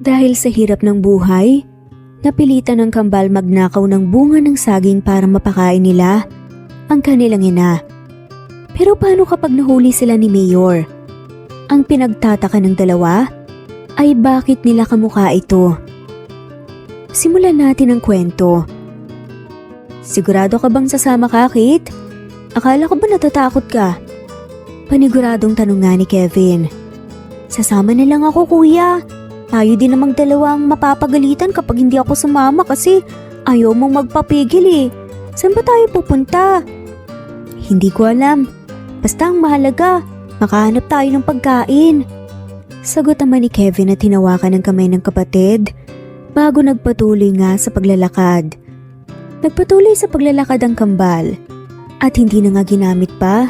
Dahil sa hirap ng buhay, napilitan ng kambal magnakaw ng bunga ng saging para mapakain nila ang kanilang ina. Pero paano kapag nahuli sila ni Mayor? Ang pinagtataka ng dalawa ay bakit nila kamukha ito. Simulan natin ang kwento. Sigurado ka bang sasama ka, Kate? Akala ko ba natatakot ka? Paniguradong tanong nga ni Kevin. Sasama na lang ako, kuya. Tayo din namang dalawang mapapagalitan kapag hindi ako sumama kasi ayaw mong magpapigil eh. Saan ba tayo pupunta? Hindi ko alam. Basta ang mahalaga, makahanap tayo ng pagkain. Sagot naman ni Kevin at hinawakan ng kamay ng kapatid bago nagpatuloy nga sa paglalakad. Nagpatuloy sa paglalakad ang kambal at hindi na nga ginamit pa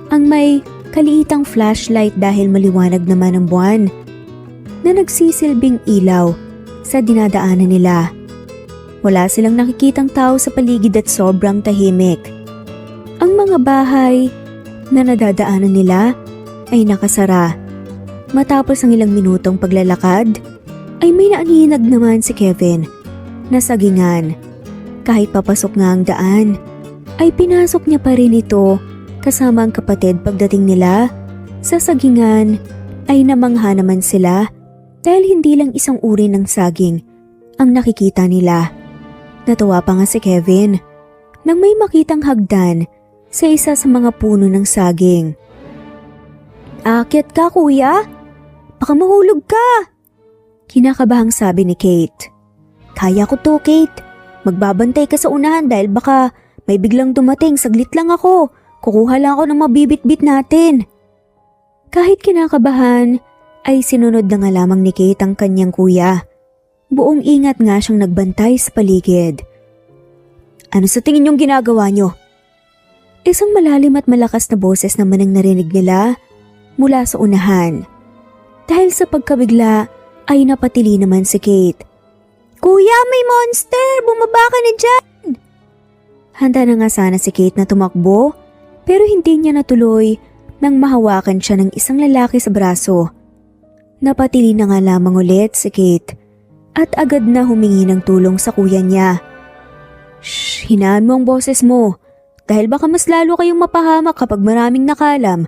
ang may kaliitang flashlight dahil maliwanag naman ang buwan na nagsisilbing ilaw sa dinadaanan nila. Wala silang nakikitang tao sa paligid at sobrang tahimik. Ang mga bahay na nadadaanan nila ay nakasara. Matapos ang ilang minutong paglalakad, ay may naaninag naman si Kevin na sagingan. Kahit papasok nga ang daan, ay pinasok niya pa rin ito kasama ang kapatid. Pagdating nila sa sagingan ay namangha naman sila dahil hindi lang isang uri ng saging ang nakikita nila. Natawa pa nga si Kevin nang may makitang hagdan sa isa sa mga puno ng saging. Aakyat ka, kuya? Baka mahulog ka! Kinakabahang sabi ni Kate. Kaya ko to, Kate. Magbabantay ka sa unahan dahil baka may biglang dumating. Saglit lang ako. Kukuha lang ako ng mabibit-bit natin. Kahit kinakabahan, ay sinunod na nga lamang ni Kate ang kanyang kuya. Buong ingat nga siyang nagbantay sa paligid. Ano sa tingin niyong ginagawa niyo? Isang malalim at malakas na boses naman ang narinig nila mula sa unahan. Dahil sa pagkabigla ay napatili naman si Kate. Kuya, may monster! Bumaba ka na dyan! Handa na nga sana si Kate na tumakbo pero hindi niya natuloy nang mahawakan siya ng isang lalaki sa braso. Napatili na nga lamang ulit si Kate at agad na humingi ng tulong sa kuya niya. Shh! Hinaan mo ang boses mo dahil baka mas lalo kayong mapahamak kapag maraming nakalam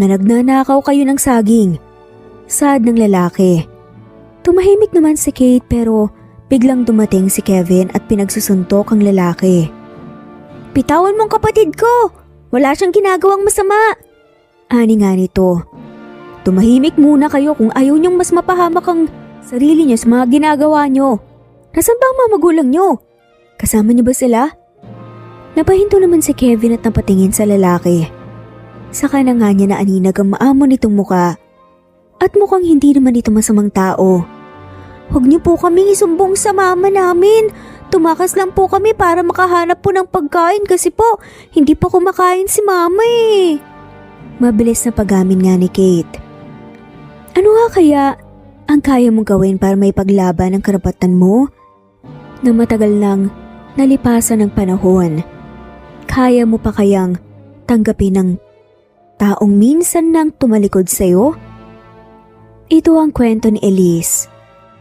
na nagnanakaw kayo ng saging. Saad ng lalaki. Tumahimik naman si Kate pero biglang dumating si Kevin at pinagsusuntok ang lalaki. Bitawan mong kapatid ko! Wala siyang ginagawang masama! Ani nga nito. Tumahimik muna kayo kung ayaw niyong mas mapahamak ang sarili niyo sa mga ginagawa niyo. Nasaan ba ang mga magulang niyo? Kasama niyo ba sila? Napahinto naman si Kevin at napatingin sa lalaki. Saka na nga niya naaninag ang maamon nitong muka. At mukhang hindi naman ito masamang tao. Huwag niyo po kaming isumbong sa mama namin. Tumakas lang po kami para makahanap po ng pagkain kasi po hindi pa kumakain si mama eh. Mabilis na pag-amin nga ni Kate. Ano nga kaya ang kaya mong gawin para may paglaban ang karapatan mo? Na matagal lang nalipasan ng panahon. Kaya mo pa kayang tanggapin ng taong minsan nang tumalikod sa'yo? Ito ang kwento ni Elise.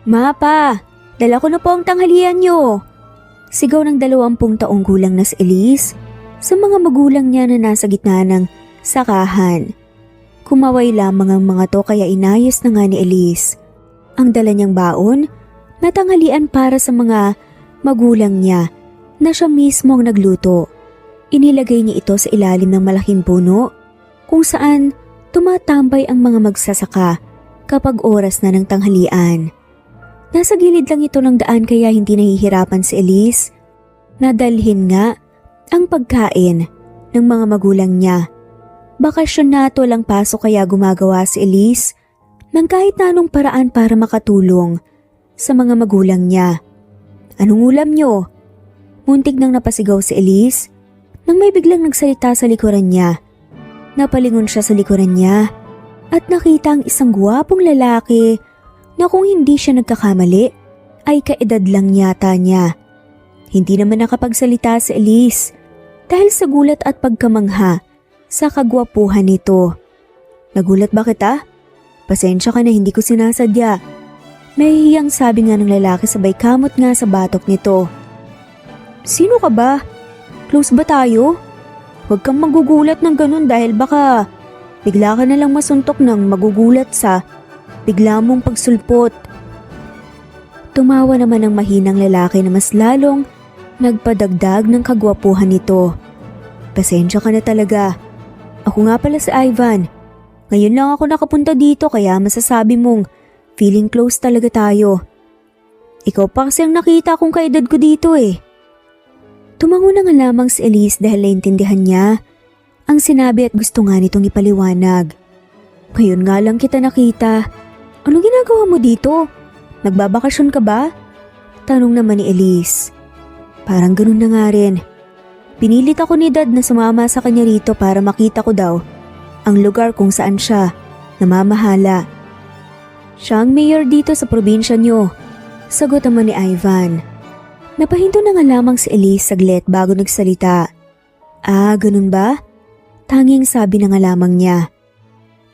Mapa, dala ko na po ang tanghalian niyo. Sigaw ng 20 taong gulang na si Elise sa mga magulang niya na nasa gitna ng sakahan. Kumaway lamang ang mga to kaya inayos na nga ni Elise ang dala niyang baon na tanghalian para sa mga magulang niya na siya mismo ang nagluto. Inilagay niya ito sa ilalim ng malaking puno kung saan tumatambay ang mga magsasaka kapag oras na ng tanghalian. Nasa gilid lang ito ng daan kaya hindi nahihirapan si Elise na dalhin nga ang pagkain ng mga magulang niya. Bakasyon na at walang pasok kaya gumagawa si Elise ng kahit na anong paraan para makatulong sa mga magulang niya. Anong ulam niyo? Muntik nang napasigaw si Elise nang may biglang nagsalita sa likuran niya. Napalingon siya sa likuran niya at nakita ang isang guwapong lalaki na kung hindi siya nagkakamali ay kaedad lang yata niya. Hindi naman nakapagsalita si Elise dahil sa gulat at pagkamangha sa kagwapuhan nito. Nagulat ba kita? Pasensya ka na, hindi ko sinasadya. May hiyang sabi nga ng lalaki sabay kamot nga sa batok nito. Sino ka ba? Close ba tayo? Huwag kang magugulat ng ganun dahil baka bigla ka nalang masuntok ng magugulat sa bigla mong pagsulpot. Tumawa naman ang mahinang lalaki na mas lalong nagpadagdag ng kagwapuhan nito. Pasensya ka na talaga. Ako nga pala si Ivan. Ngayon lang ako nakapunta dito kaya masasabi mong feeling close talaga tayo. Ikaw pa kasi ang nakita kong kaedad ko dito eh. Tumango na nga lamang si Elise dahil naintindihan niya ang sinabi at gusto nga nitong ipaliwanag. Ngayon nga lang kita nakita. Anong ginagawa mo dito? Nagbabakasyon ka ba? Tanong naman ni Elise. Parang ganun na nga rin. Pinilit ako ni Dad na sumama sa kanya rito para makita ko daw ang lugar kung saan siya namamahala. Siya ang mayor dito sa probinsya niyo. Sagot naman ni Ivan. Napahinto na nga lamang si Elise saglit bago nagsalita. Ah, ganun ba? Tanging sabi na nga lamang niya.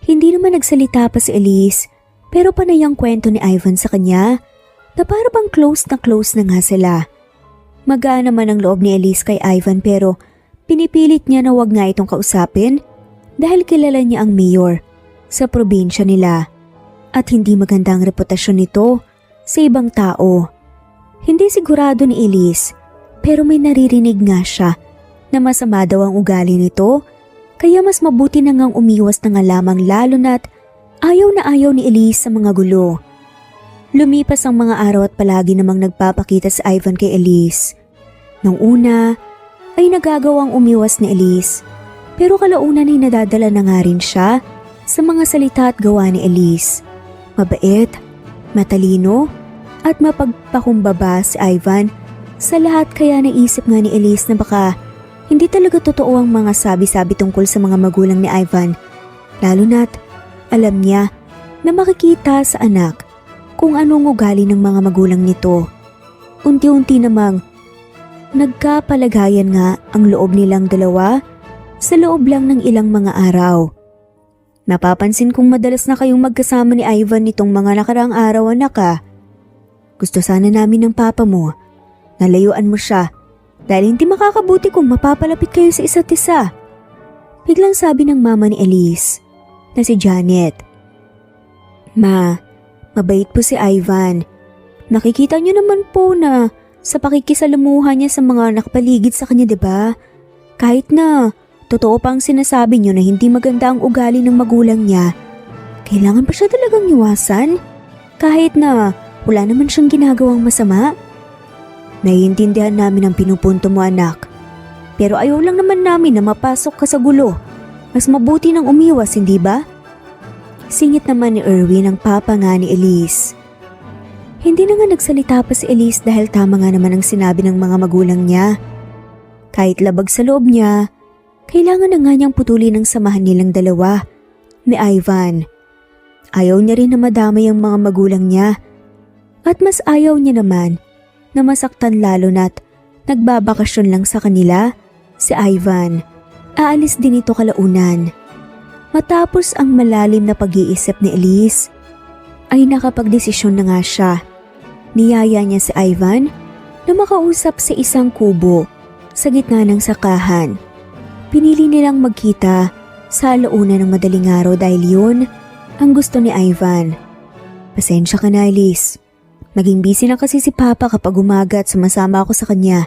Hindi naman nagsalita pa si Elise pero panay ang kwento ni Ivan sa kanya na para bang close na nga sila. Magaan naman ang loob ni Elise kay Ivan pero pinipilit niya na wag nga itong kausapin dahil kilala niya ang mayor sa probinsya nila. At hindi magandang reputasyon nito sa ibang tao. Hindi sigurado ni Elise pero may naririnig nga siya na masama daw ang ugali nito kaya mas mabuti na ngang umiwas na nga lamang lalo na't ayaw na ayaw ni Elise sa mga gulo. Lumipas ang mga araw at palagi namang nagpapakita si Ivan kay Elise. Nung una ay nagagawang umiwas ni Elise pero kalaunan ay nadadala na nga rin siya sa mga salita at gawa ni Elise. Mabait, matalino, at mapagpakumbaba si Ivan sa lahat kaya naisip nga ni Elise na baka hindi talaga totoo ang mga sabi-sabi tungkol sa mga magulang ni Ivan. Lalo na't alam niya na makikita sa anak kung anong ugali ng mga magulang nito. Unti-unti namang nagkapalagayan nga ang loob nilang dalawa sa loob lang ng ilang mga araw. Napapansin kong madalas na kayong magkasama ni Ivan nitong mga nakaraang araw, anak ah. Gusto sana namin ng papa mo. Nalayuan mo siya dahil hindi makakabuti kung mapapalapit kayo sa isa't isa. Biglang sabi ng mama ni Elise na si Janet. Ma, mabait po si Ivan. Nakikita niyo naman po na sa pakikisalamuha niya sa mga nakapaligid sa kanya, diba? Kahit na totoo pa ang sinasabi niyo na hindi maganda ang ugali ng magulang niya, kailangan pa siya talagang iwasan? Kahit na wala naman siyang ginagawang masama? Naiintindihan namin ang pinupunto mo, anak. Pero ayaw lang naman namin na mapasok ka sa gulo. Mas mabuti nang umiwas, hindi ba? Singit naman ni Erwin ang papa nga ni Elise. Hindi na nga nagsalita pa si Elise dahil tama nga naman ang sinabi ng mga magulang niya. Kahit labag sa loob niya, kailangan na nga niyang putulin ang samahan nilang dalawa ni Ivan. Ayaw niya rin na madamay ang mga magulang niya. At mas ayaw niya naman na masaktan lalo na't nagbabakasyon lang sa kanila si Ivan. Aalis din ito kalaunan. Matapos ang malalim na pag-iisip ni Elise, ay nakapagdesisyon na nga siya. Niyaya niya si Ivan na makausap sa isang kubo sa gitna ng sakahan. Pinili nilang magkita sa alauna ng madaling araw dahil yun ang gusto ni Ivan. Pasensya ka na, Elise. Naging busy na kasi si Papa kapag umaga at sumasama ako sa kanya.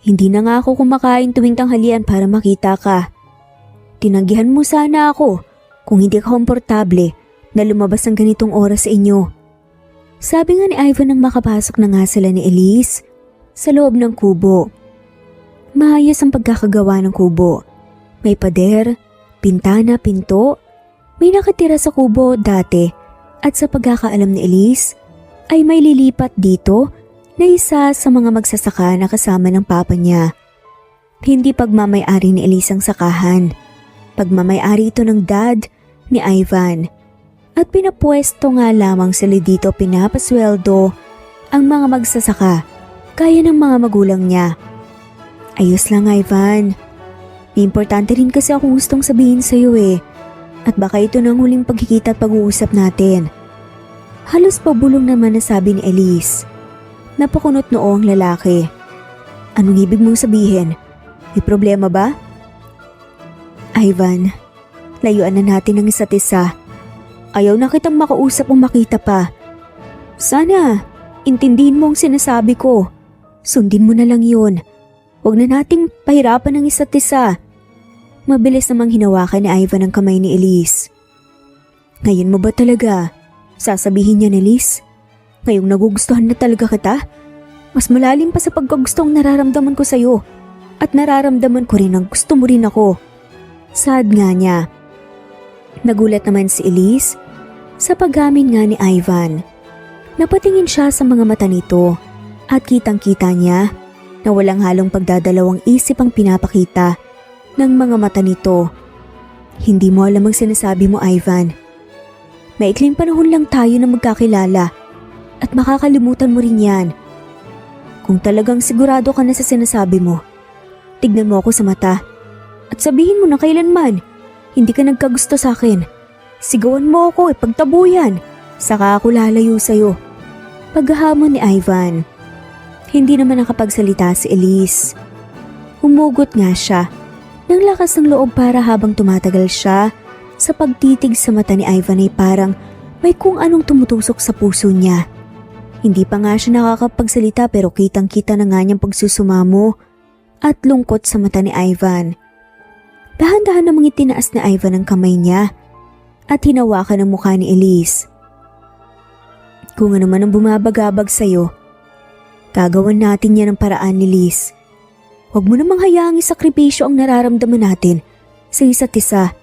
Hindi na nga ako kumakain tuwing tanghalian para makita ka. Tinanggihan mo sana ako kung hindi ka komportable na lumabas ng ganitong oras sa inyo. Sabi nga ni Ivan nang makapasok na nga sila ni Elise sa loob ng kubo. Maayos ang pagkakagawa ng kubo. May pader, pintana, pinto. May nakatira sa kubo dati at sa pagkakaalam ni Elise ay may lilipat dito na isa sa mga magsasaka na kasama ng papa niya. Hindi pagmamay-ari ni Elise ang sakahan. Pagmamay-ari ito ng dad ni Ivan. At pinapwesto nga lamang sila dito pinapasweldo ang mga magsasaka kaya ng mga magulang niya. Ayos lang, Ivan. May importante rin kasi akong gustong sabihin sa'yo eh. At baka ito na ang huling pagkikita at pag-uusap natin. Halos pabulong naman na sabi ni Elise. Napakunot noo ang lalaki. Anong ibig mong sabihin? May problema ba? Ivan, layuan na natin ang isa't isa. Ayaw na kitang makausap o makita pa. Sana, intindihin mo ang sinasabi ko. Sundin mo na lang yun. Huwag na nating pahirapan ang isa't isa. Mabilis namang hinawakan ni Ivan ang kamay ni Elise. Ngayon mo ba talaga? Sasabihin niya ni Elise? Ngayong nagugustuhan na talaga kita? Mas malalim pa sa pagkagustong nararamdaman ko sa'yo. At nararamdaman ko rin ang gusto mo rin ako. Sad nga niya. Nagulat naman si Elise sa paggamin nga ni Ivan. Napatingin siya sa mga mata nito at kitang-kita niya na walang halong pagdadalawang isip ang pinapakita ng mga mata nito. Hindi mo alam ang sinasabi mo, Ivan. Maikling panahon lang tayo na magkakilala at makakalimutan mo rin yan. Kung talagang sigurado ka na sa sinasabi mo, tignan mo ako sa mata at sabihin mo na kailanman hindi ka nagkagusto sa akin. Sigawan mo ako, ipagtabuyan, saka ako lalayo sa'yo. Paghahamon ni Ivan. Hindi naman nakapagsalita si Elise. Humugot nga siya ng lakas ng loob para habang tumatagal siya sa pagtitig sa mata ni Ivan ay parang may kung anong tumutusok sa puso niya. Hindi pa nga siya nakakapagsalita pero kitang-kita na nga niyang pagsusumamo at lungkot sa mata ni Ivan. Dahan-dahan namang itinaas ni Ivan ang kamay niya at hinawakan ang mukha ni Elise. Kung ano man ang bumabagabag sa'yo, gagawan natin yan ng paraan ni Elise. Huwag mo namang hayaang isakripisyo ang nararamdaman natin sa isa't isa.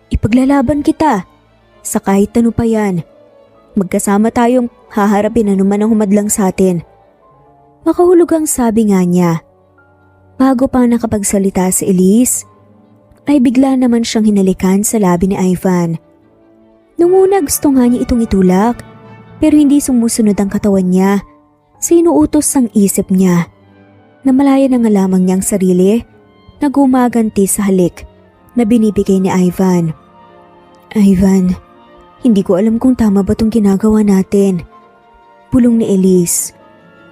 Ipaglalaban kita sa kahit ano pa yan. Magkasama tayong haharapin anuman ang humadlang sa atin. Makahulugang sabi nga niya. Bago pa nakapagsalita si Elise, ay bigla naman siyang hinalikan sa labi ni Ivan. Nung una gusto nga niya itong itulak, pero hindi sumusunod ang katawan niya sa inuutos ang isip niya. Namalaya na nga lamang niyang sarili na gumaganti sa halik na binibigay ni Ivan. Ivan, hindi ko alam kung tama ba itong ginagawa natin. Bulong ni Elise.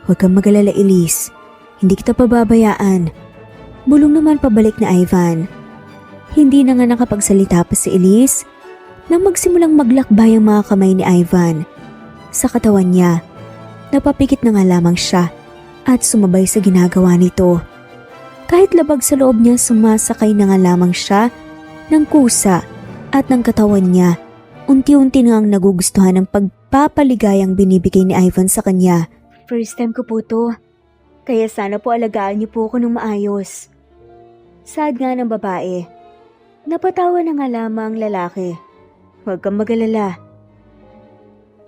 Huwag kang magalala, Elise. Hindi kita pababayaan. Bulong naman pabalik ni Ivan. Hindi na nga nakapagsalita pa si Elise nang magsimulang maglakbay ang mga kamay ni Ivan. Sa katawan niya, napapikit na nga lamang siya at sumabay sa ginagawa nito. Kahit labag sa loob niya, sumasakay na nga lamang siya ng kusa at ng katawan niya. Unti-unti nang nagugustuhan ang pagpapaligayang binibigay ni Ivan sa kanya. First time ko po to, kaya sana po alagaan niyo po ako ng maayos. Sad nga ng babae. Napatawa na nga lamang lalaki. Huwag kang magalala.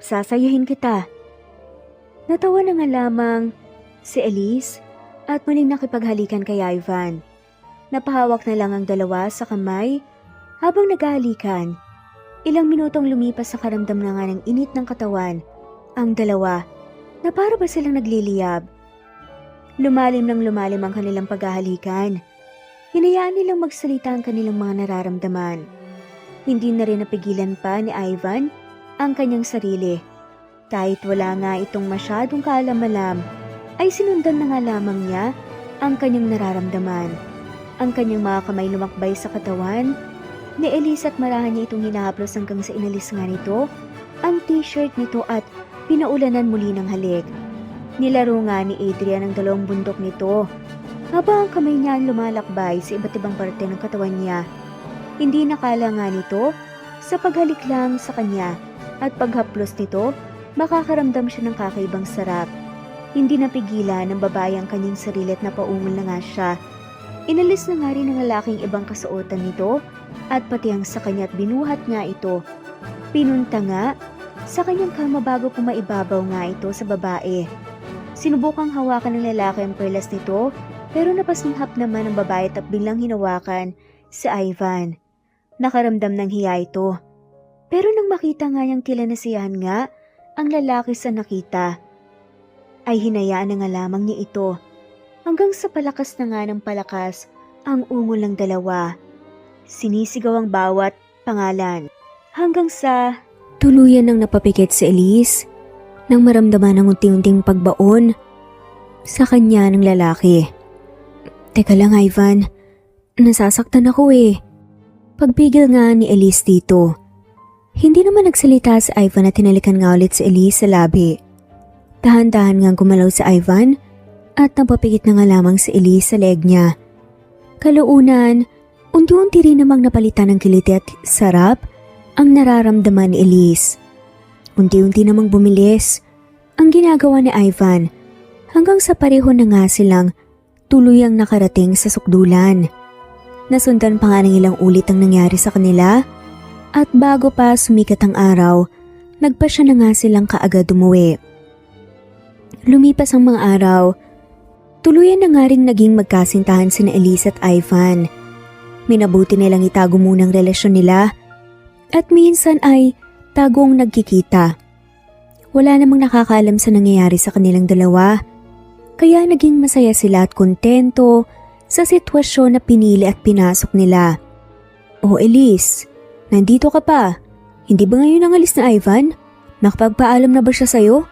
Sasayuhin kita. Natawa na nga lamang si Elise at muling nakipaghalikan kay Ivan. Napahawak na lang ang dalawa sa kamay habang naghahalikan. Ilang minutong lumipas sa karamdam na nga ng init ng katawan ang dalawa na para ba silang nagliliyab. Lumalim ang kanilang paghahalikan. Hinayaan nilang magsalita ang kanilang mga nararamdaman. Hindi na rin napigilan pa ni Ivan ang kanyang sarili. Kahit wala nga itong masyadong kaalam-alam, ay sinundan na nga lamang niya ang kanyang nararamdaman. Ang kanyang mga kamay lumakbay sa katawan ni Elise at marahan niya itong hinahaplos hanggang sa inalis nga nito ang t-shirt nito at pinaulanan muli ng halik. Nilaro nga ni Adrian ang dalawang bundok nito habang ang kamay niya ang lumalakbay sa iba't ibang parte ng katawan niya. Hindi nakala nga nito sa paghalik lang sa kanya at paghaplos nito makakaramdam siya ng kakaibang sarap. Hindi napigilan ng babae ang kanyang sarili at napaungol na nga siya. Inalis na nga rin ng lalaking ibang kasuotan nito at pati ang sa kanya at binuhat nga ito. Pinunta nga sa kanyang kama bago pumaibabaw nga ito sa babae. Sinubukang hawakan ng lalaki ang perlas nito pero napasinghap naman ng babae at biglang hinawakan si Ivan. Nakaramdam ng hiya ito. Pero nang makita nga niyang tila nasiyahan nga ang lalaki sa nakita, ay hinayaan na nga lamang niya ito hanggang sa palakas na nga ng palakas ang ungol ng dalawa. Sinisigaw ang bawat pangalan hanggang sa Tuluyan nang napapikit si Elise nang maramdaman ng unti-unting pagbaon sa kanya ng lalaki. Teka lang Ivan, nasasaktan ako eh. Pagpigil nga ni Elise dito. Hindi naman nagsalita si Ivan at tinalikan nga ulit si Elise sa labi. Dahan-dahan ngang gumalaw si Ivan at napapikit na nga lamang si Elise sa leg niya. Kalaunan, unti-unti rin namang napalitan ng kiliti at sarap ang nararamdaman ni Elise. Unti-unti namang bumilis ang ginagawa ni Ivan hanggang sa pareho na nga silang tuluyang nakarating sa sukdulan. Nasundan pa nga ng ilang ulit ang nangyari sa kanila at bago pa sumikat ang araw, nagpa siya na nga silang kaagad umuwi. Lumipas ang mga araw, tuluyan na nga rin naging magkasintahan sina Elise at Ivan. Minabuti nilang itago munang relasyon nila at minsan ay tagong nagkikita. Wala namang nakakaalam sa nangyayari sa kanilang dalawa, kaya naging masaya sila at kontento sa sitwasyon na pinili at pinasok nila. "Oh Elise, nandito ka pa. Hindi ba ngayon ang alis na Ivan? Nakapagpaalam na ba siya sa'yo?"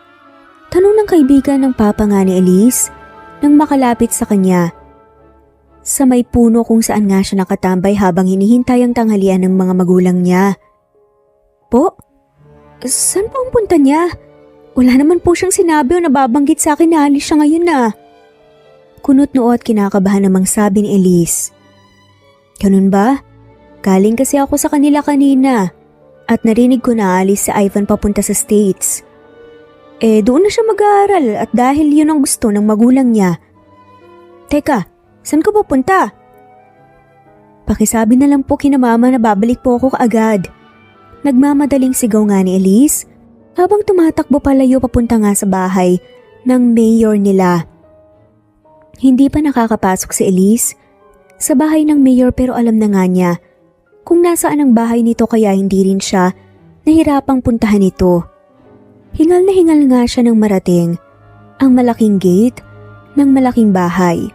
Tanong ng kaibigan ng papa nga ni Elise nang makalapit sa kanya. Sa may puno kung saan nga siya nakatambay habang hinihintay ang tanghalian ng mga magulang niya. "Po? Saan po ang punta niya? Wala naman po siyang sinabi o nababanggit sa akin na alis siya ngayon na." Kunot noo at kinakabahan namang sabi ni Elise. "Ganun ba? Galing kasi ako sa kanila kanina at narinig ko na alis si Ivan papunta sa States. Doon na siya mag-aaral at dahil yun ang gusto ng magulang niya." "Teka, saan ka pupunta?" "Pakisabi na lang po kina mama na babalik po ako kaagad." Nagmamadaling sigaw nga ni Elise habang tumatakbo palayo papunta nga sa bahay ng mayor nila. Hindi pa nakakapasok si Elise sa bahay ng mayor pero alam na nga niya kung nasaan ang bahay nito kaya hindi rin siya nahirapang puntahan ito. Hingal na hingal nga siya nang marating ang malaking gate ng malaking bahay.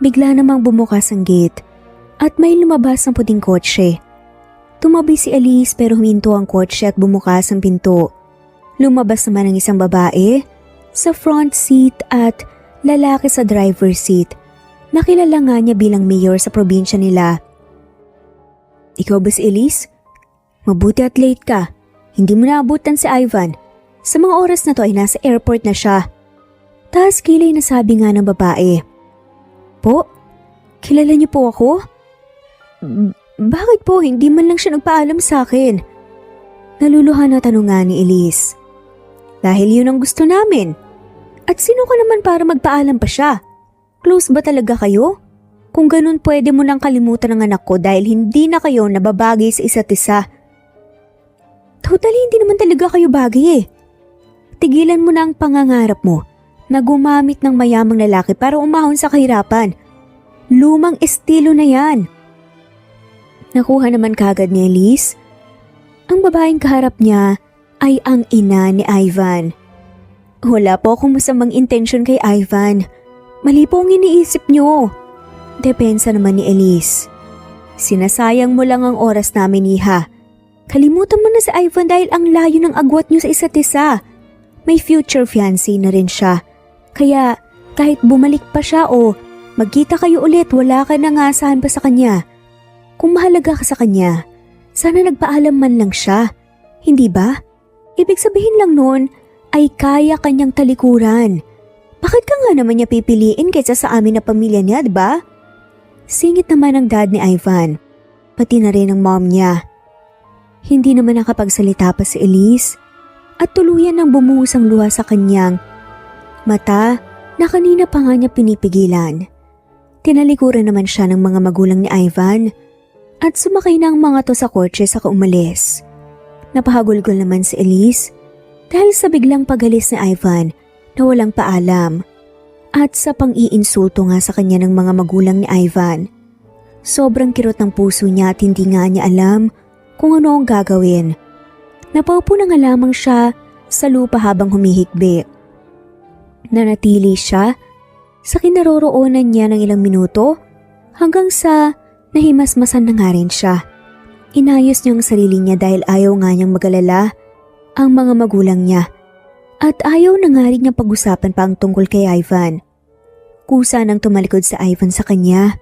Bigla namang bumukas ang gate at may lumabas ng puting kotse. Tumabi si Elise pero huminto ang kotse at bumukas ang pinto. Lumabas naman ang isang babae sa front seat at lalaki sa driver's seat. Nakilala nga niya bilang mayor sa probinsya nila. "Ikaw ba si Elise? Mabuti at late ka. Hindi mo naabutan si Ivan. Sa mga oras na to ay nasa airport na siya." Taas kilay na sabi nga ng babae. "Po? Kilala niyo po ako? Bakit po hindi man lang siya nagpaalam sa akin?" Naluluhan na tanong nga ni Elise. "Dahil yun ang gusto namin. At sino ka naman para magpaalam pa siya? Close ba talaga kayo? Kung ganun pwede mo nang kalimutan ang anak ko dahil hindi na kayo nababagay sa isa't isa." "Totally hindi naman talaga kayo bagay eh. Tigilan mo na ang pangangarap mo na gumamit ng mayamang lalaki para umahon sa kahirapan. Lumang estilo na yan." Nakuha naman kagad ni Elise. Ang babaeng kaharap niya ay ang ina ni Ivan. "Wala po akong masamang intensyon kay Ivan. Mali po ang iniisip niyo." Depensa naman ni Elise. "Sinasayang mo lang ang oras namin, iha. Kalimutan mo na si Ivan dahil ang layo ng agwat niyo sa isa't isa. May future fiancé na rin siya. Kaya kahit bumalik pa siya o magkita kayo ulit, wala ka nang aasahan pa sa kanya. Kung mahalaga ka sa kanya, sana nagpaalam man lang siya. Hindi ba? Ibig sabihin lang nun ay kaya kanyang talikuran. Bakit ka nga naman niya pipiliin kaysa sa amin na pamilya niya, diba?" Singit naman ang dad ni Ivan, pati na rin ang mom niya. Hindi naman nakapagsalita pa si Elise at tuluyan nang bumuhos ang luha sa kanyang mata na kanina pa nga niya pinipigilan. Tinalikuran naman siya ng mga magulang ni Ivan at sumakay na ang mga to sa kotse saka umalis. Napahagulgol naman si Elise dahil sa biglang pagalis ni Ivan na walang paalam at sa pang-iinsulto nga sa kanya ng mga magulang ni Ivan. Sobrang kirot ng puso niya at hindi nga niya alam kung ano ang gagawin. Napaupo na nga lamang siya sa lupa habang humihikbi. Nanatili siya sa kinaroroonan niya ng ilang minuto hanggang sa nahimasmasan na nga rin siya. Inayos niya ang sarili niya dahil ayaw nga niyang mag-alala ang mga magulang niya. At ayaw na nga rin niyang pag-usapan pa ang tungkol kay Ivan. Kusa nang tumalikod sa Ivan sa kanya,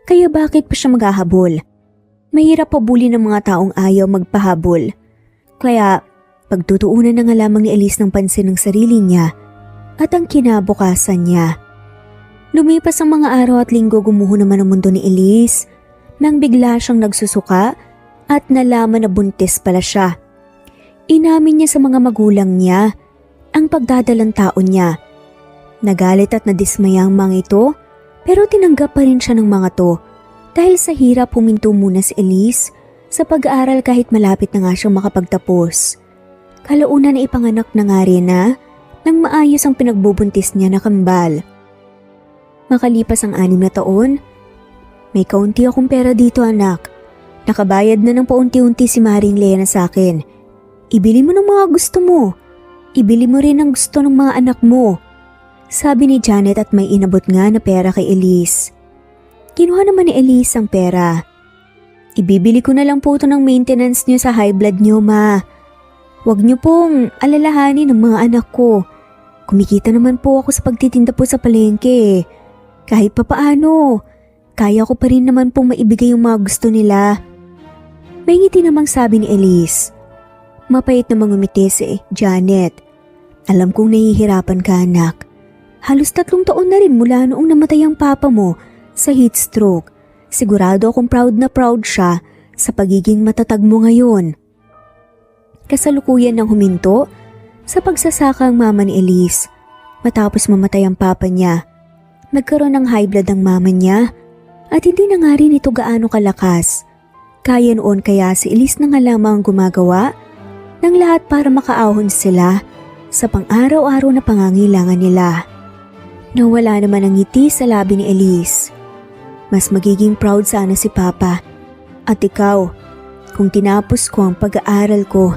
kaya bakit pa siya maghahabol? Mahirap pabuli ng mga taong ayaw magpahabol. Kaya pagtutuunan na nga lamang ni Elise ng pansin ng sarili niya at ang kinabukasan niya. Lumipas ang mga araw at linggo, gumuho naman ang mundo ni Elise nang bigla siyang nagsusuka at nalaman na buntis pala siya. Inamin niya sa mga magulang niya ang pagdadalang taon niya. Nagalit at nadismaya ang mga ito, pero tinanggap pa rin siya ng mga to dahil sa hirap huminto muna si Elise sa pag-aaral kahit malapit na nga siyang makapagtapos. Kalaunan na ipanganak na nga rin na nang maayos ang pinagbubuntis niya na kambal. Makalipas ang 6 na taon, may kaunti akong pera dito anak. Nakabayad na ng paunti-unti si Maring Lea sa akin. Ibili mo ng mga gusto mo. Ibili mo rin ang gusto ng mga anak mo. Sabi ni Janet at may inabot nga na pera kay Elise. Kinuha naman ni Elise ang pera. Ibibili ko na lang po ito ng maintenance niyo sa high blood niyo, ma. Huwag niyo pong alalahanin ng mga anak ko. Kumikita naman po ako sa pagtitinda po sa palengke. Kahit papaano, kaya ko pa rin naman pong maibigay yung mga gusto nila. May ngiti namang sabi ni Elise. Mapait namang umiti si Janet. Alam kong nahihirapan ka anak. Halos 3 taon na rin mula noong namatay ang papa mo sa heat stroke. Sigurado akong proud na proud siya sa pagiging matatag mo ngayon. Kasalukuyan ng huminto sa pagsasaka ang mama ni Elise. Matapos mamatay ang papa niya, nagkaroon ng high blood ang mama niya at hindi na nga rin ito gaano kalakas. Kaya noon kaya si Elise na nga lamang gumagawa ng lahat para makaahon sila sa pang-araw-araw na pangangailangan nila. Nawala naman ang ngiti sa labi ni Elise. Mas magiging proud sana si Papa. At ikaw, kung tinapos ko ang pag-aaral ko,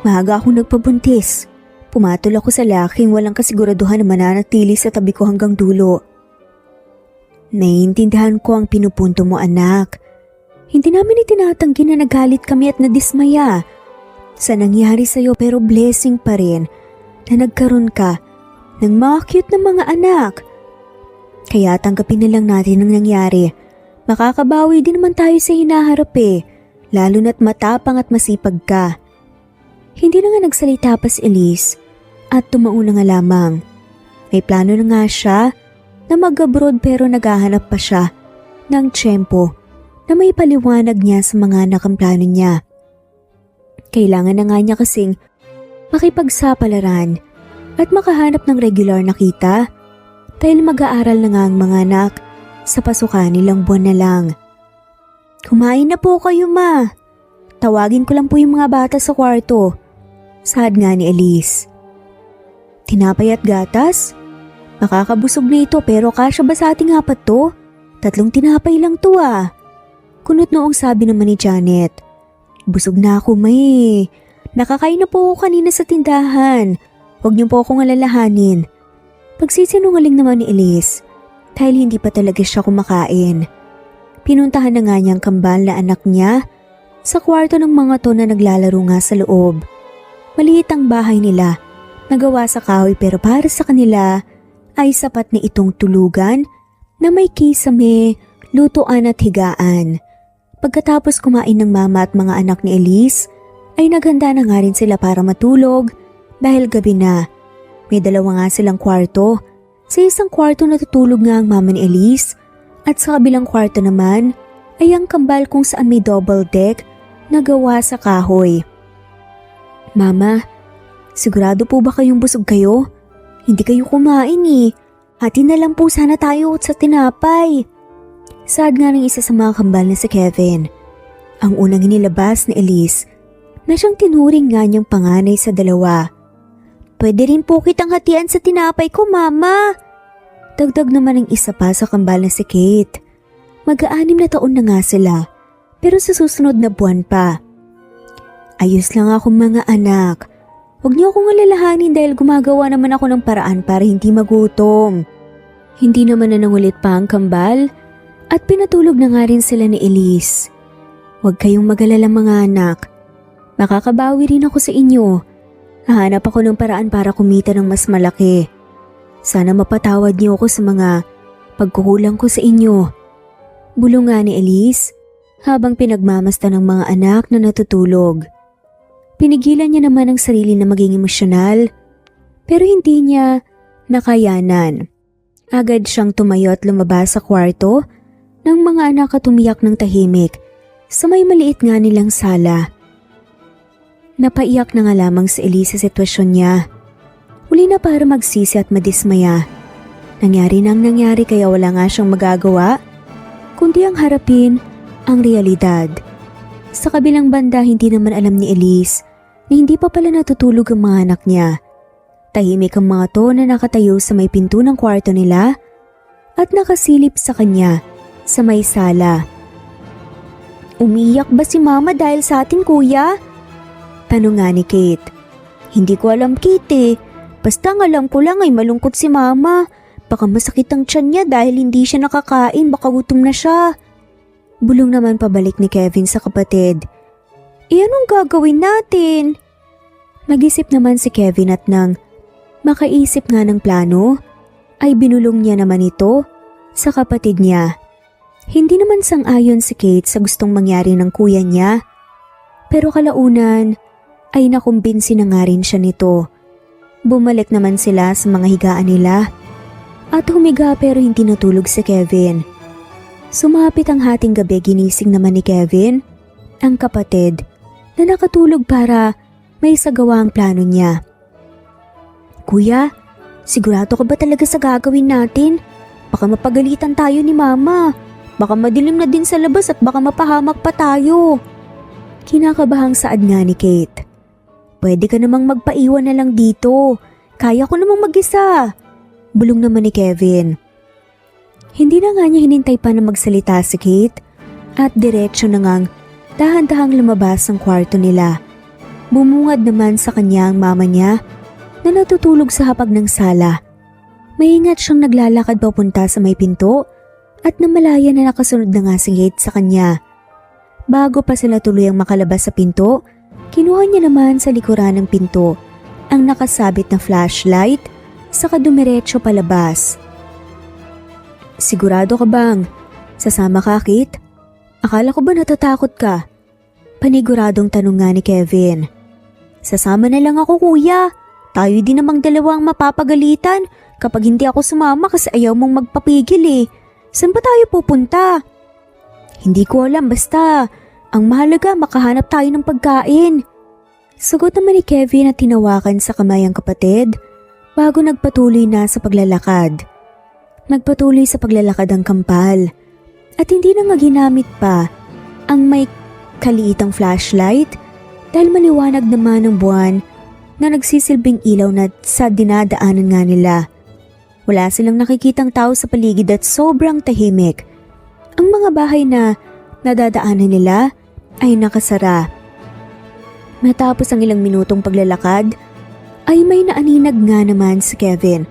maaga akong nagpabuntis. Pumatol ako sa laking walang kasiguraduhan na mananatili sa tabi ko hanggang dulo. Naiintindihan ko ang pinupunto mo anak. Hindi namin itinatanggi na nagalit kami at nadismaya sa nangyari sa'yo, pero blessing pa rin na nagkaroon ka ng mga cute na mga anak. Kaya tanggapin na lang natin ang nangyari. Makakabawi din naman tayo sa hinaharap lalo na't matapang at masipag ka. Hindi na nga nagsalita pa si Elise at tumauna nga lamang. May plano na nga siya na mag-abroad pero naghahanap pa siya ng tiyempo na may paliwanag niya sa mga anak ang plano niya. Kailangan na nga niya kasing makipagsapalaran at makahanap ng regular na kita dahil mag-aaral na nga ang mga anak sa pasukan nilang buwan na lang. Kumain na po kayo ma. Tawagin ko lang po yung mga bata sa kwarto. Saad nga ni Elise. Tinapay at gatas? Makakabusog na ito pero kasya ba sa ating 4 to? 3 tinapay lang to Kunot noong sabi naman ni Janet. Busog na ako may. Nakakain na po ako kanina sa tindahan. Huwag niyo po akong alalahanin. Pagsisinungaling naman ni Elise dahil hindi pa talaga siya kumakain. Pinuntahan na nga niyang kambal na anak niya sa kwarto ng mga to na naglalaro nga sa loob. Maliit ang bahay nila, nagawa sa kahoy pero para sa kanila ay sapat na itong tulugan na may kisame, lutuan at higaan. Pagkatapos kumain ng mama at mga anak ni Elise, ay naghanda na nga rin sila para matulog dahil gabi na. May 2 nga silang kwarto. Sa isang kwarto natutulog nga ang mama ni Elise at sa kabilang kwarto naman ay ang kambal kung saan may double deck na gawa sa kahoy. Mama, sigurado po ba kayong busog kayo? Hindi kayo kumain Hati na lang po sana tayo sa tinapay. Saad nga ng isa sa mga kambal na si Kevin. Ang unang inilabas ni Elise na siyang tinuring nga niyang panganay sa 2. Pwede rin po kitang hatian sa tinapay ko, Mama. Dagdag naman ang isa pa sa kambal na si Kate. Mag-6 na taon na nga sila, pero sa susunod na buwan pa. Ayos lang akong mga anak. Huwag niyo akong alalahanin dahil gumagawa naman ako ng paraan para hindi magutom. Hindi naman na nangulit pa ang kambal at pinatulog na nga rin sila ni Elise. Huwag kayong mag-alala mga anak. Makakabawi rin ako sa inyo. Hahanap ako ng paraan para kumita ng mas malaki. Sana mapatawad niyo ako sa mga pagkukulang ko sa inyo. Bulong nga ni Elise habang pinagmamasta ng mga anak na natutulog. Pinigilan niya naman ang sarili na maging emosyonal pero hindi niya nakayanan. Agad siyang tumayo at lumabas sa kwarto ng mga anak at umiyak ng tahimik sa may maliit nga nilang sala. Napaiyak na nga lamang si Elise sa sitwasyon niya. Huli na para magsisi at madismaya. Nangyari nang nangyari kaya wala nga siyang magagawa kundi ang harapin ang realidad. Sa kabilang banda hindi naman alam ni Elise na hindi pa pala natutulog ang mga anak niya. Tahimik ang mga to na nakatayo sa may pinto ng kwarto nila at nakasilip sa kanya sa may sala. Umiyak ba si Mama dahil sa atin, kuya? Tanong nga ni Kate. Hindi ko alam, Kate eh. Basta ang alam ko lang ay malungkot si Mama. Baka masakit ang tiyan niya dahil hindi siya nakakain, baka gutom na siya. Bulong naman pabalik ni Kevin sa kapatid. Anong gagawin natin? Nag-isip naman si Kevin at nang makaisip nga ng plano, ay binulong niya naman ito sa kapatid niya. Hindi naman sang-ayon si Kate sa gustong mangyari ng kuya niya, pero kalaunan ay nakumbinsi na nga rin siya nito. Bumalik naman sila sa mga higaan nila at humiga pero hindi natulog si Kevin. Sumapit ang hating gabi, ginising naman ni Kevin ang kapatid na nakatulog para may sagawa ang plano niya. Kuya, sigurado ka ba talaga sa gagawin natin? Baka mapagalitan tayo ni Mama. Baka madilim na din sa labas at baka mapahamak pa tayo. Kinakabahang saad nga ni Kate. Pwede ka namang magpaiwan na lang dito. Kaya ko namang mag-isa. Bulong naman ni Kevin. Hindi na nga niya hinintay pa na magsalita si Kate at diretsyo na ngang dahan-dahang lumabas ang kwarto nila. Bumungad naman sa kanya ang mama niya na natutulog sa hapag ng sala. Maingat siyang naglalakad papunta sa may pinto at namalaya na nakasunod na nga si Kate sa kanya. Bago pa sila tuluyang makalabas sa pinto, kinuha niya naman sa likuran ng pinto ang nakasabit na flashlight saka dumiretso palabas. Sigurado ka bang sasama ka, Kate? Akala ko ba natatakot ka? Paniguradong tanong nga ni Kevin. Sasama na lang ako, kuya. Tayo din namang dalawang mapapagalitan kapag hindi ako sumama kasi ayaw mong magpapigil eh. Saan ba tayo pupunta? Hindi ko alam, basta ang mahalaga makahanap tayo ng pagkain. Sagot naman ni Kevin at tinawakan sa kamay ang kapatid bago nagpatuloy na sa paglalakad. Nagpatuloy sa paglalakad ang kampal at hindi na nga ginamit pa ang may kaliitang flashlight dahil maliwanag naman ang buwan na nagsisilbing ilaw na sa dinadaanan nga nila. Wala silang nakikitang tao sa paligid at sobrang tahimik. Ang mga bahay na nadadaanan nila ay nakasara. Matapos ang ilang minutong paglalakad, ay may naaninag nga naman si Kevin.